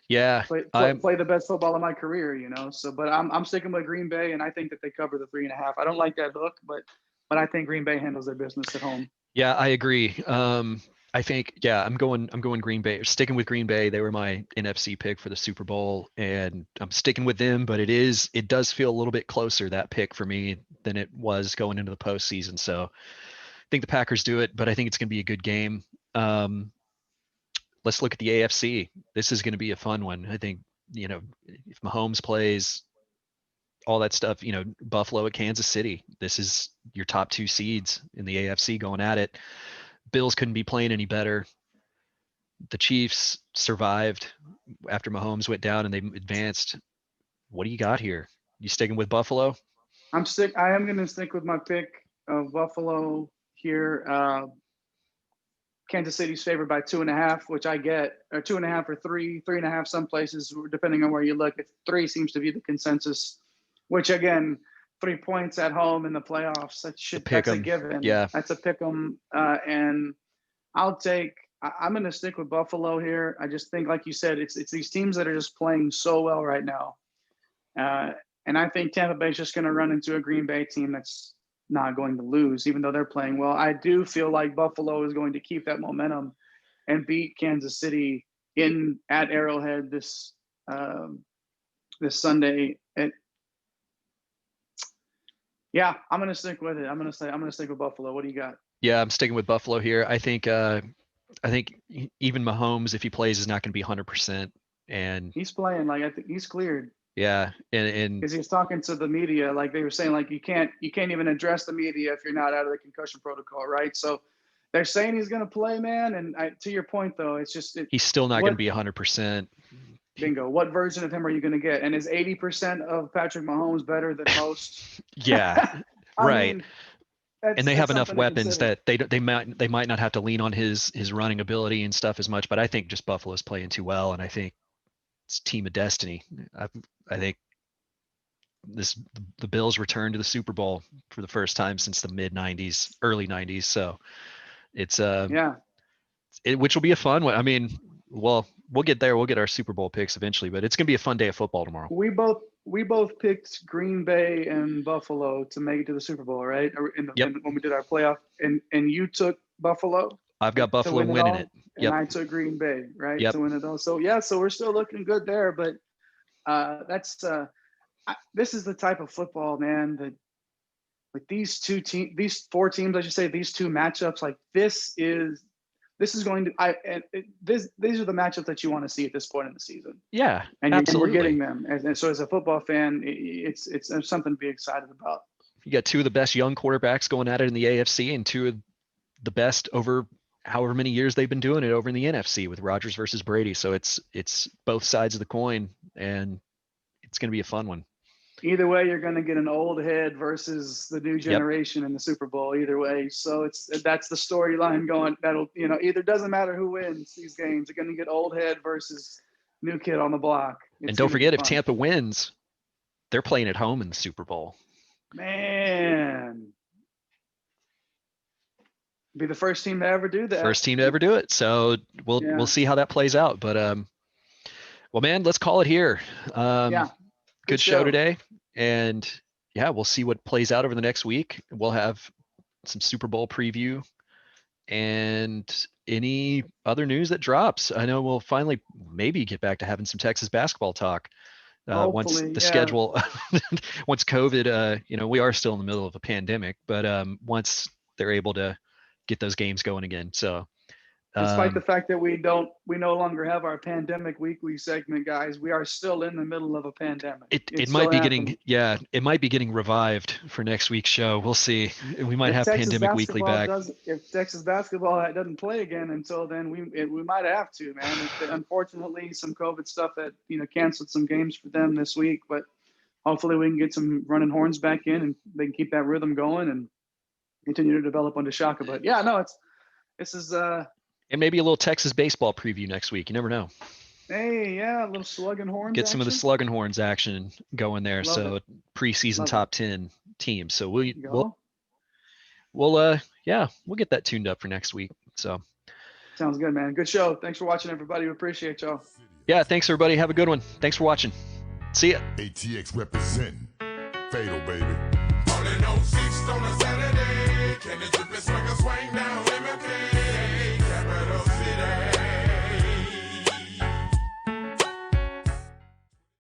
play the best football of my career, So, but I'm sticking with Green Bay, and I think that they cover the 3.5. I don't like that hook, but I think Green Bay handles their business at home. Yeah, I agree. I think, I'm going Green Bay. Sticking with Green Bay. They were my NFC pick for the Super Bowl, and I'm sticking with them. But it does feel a little bit closer, that pick for me, than it was going into the postseason. So I think the Packers do it, but I think it's going to be a good game. Let's look at the AFC. This is going to be a fun one. I think, if Mahomes plays, all that stuff, Buffalo at Kansas City, this is your top two seeds in the AFC going at it. Bills couldn't be playing any better. The Chiefs survived after Mahomes went down and they advanced. What do you got here? You sticking with Buffalo? I am going to stick with my pick of Buffalo here. Kansas City's favored by 2.5, which I get, or 2.5 or 3.5 some places, depending on where you look. 3 seems to be the consensus, which again, 3 points at home in the playoffs, that's a given. Yeah. That's a pick 'em. And I'm going to stick with Buffalo here. I just think, like you said, it's these teams that are just playing so well right now. And I think Tampa Bay is just going to run into a Green Bay team that's not going to lose, even though they're playing well. I do feel like Buffalo is going to keep that momentum and beat Kansas City at Arrowhead this Sunday. Yeah, I'm going to stick with it. I'm going to stick with Buffalo. What do you got? Yeah, I'm sticking with Buffalo here. I think even Mahomes, if he plays, is not going to be 100%. And he's playing, like, I think he's cleared. Yeah, and because he was talking to the media, like they were saying, like you can't even address the media if you're not out of the concussion protocol, right? So they're saying he's going to play, man. And to your point, though, it's just he's still not going to be 100%. Bingo. What version of him are you going to get? And is 80% of Patrick Mahomes better than most? Yeah, right. Mean, and they have enough weapons that they might not have to lean on his running ability and stuff as much. But I think just Buffalo's playing too well, and I think it's team of destiny. I think the Bills returned to the Super Bowl for the first time since the early 90s. So it's which will be a fun one. I mean, well, we'll get there. We'll get our Super Bowl picks eventually, but it's gonna be a fun day of football tomorrow. We both picked Green Bay and Buffalo to make it to the Super Bowl, right? When we did our playoff, and you took Buffalo. I've got Buffalo winning it. And I took Green Bay, right, yep. to win it all. So yeah, so we're still looking good there. But this is the type of football, man, that with these 4 teams, I should say, these 2 matchups, like these are the matchups that you want to see at this point in the season. Yeah, and absolutely. we're getting them. And so as a football fan, it's something to be excited about. You got 2 of the best young quarterbacks going at it in the AFC, and 2 of the best over however many years they've been doing it over in the NFC with Rodgers versus Brady. So it's both sides of the coin, and it's going to be a fun one. Either way, you're going to get an old head versus the new generation in the Super Bowl. Either way, so that's the storyline going. That'll either doesn't matter who wins these games. You're going to get old head versus new kid on the block. And don't forget, if Tampa wins, they're playing at home in the Super Bowl. Man. Be the first team to ever do that. First team to ever do it. So we'll see how that plays out. But well, man, let's call it here. Good show today, and we'll see what plays out over the next week. We'll have some Super Bowl preview and any other news that drops. I know we'll finally maybe get back to having some Texas basketball talk once the schedule, once COVID. We are still in the middle of a pandemic, but once they're able to get those games going again. So despite the fact that we no longer have our pandemic weekly segment, guys, we are still in the middle of a pandemic. It might be getting revived for next week's show. We'll see. We might have pandemic weekly back. If Texas basketball doesn't play again until then, we might have to, man. Unfortunately, some COVID stuff that canceled some games for them this week, but hopefully we can get some running horns back in and they can keep that rhythm going and continue to develop under Shaka. But this is and maybe a little Texas baseball preview next week. You never know. Hey, a little slugging horns. Get some of the slugging horns action going there. Preseason top 10 teams. So we'll get that tuned up for next week. So sounds good, man. Good show. Thanks for watching, everybody. We appreciate y'all. Yeah, thanks everybody. Have a good one. Thanks for watching. See ya. ATX representing Fatal, baby. Falling on 6 on a Saturday. Can the drip and swing down?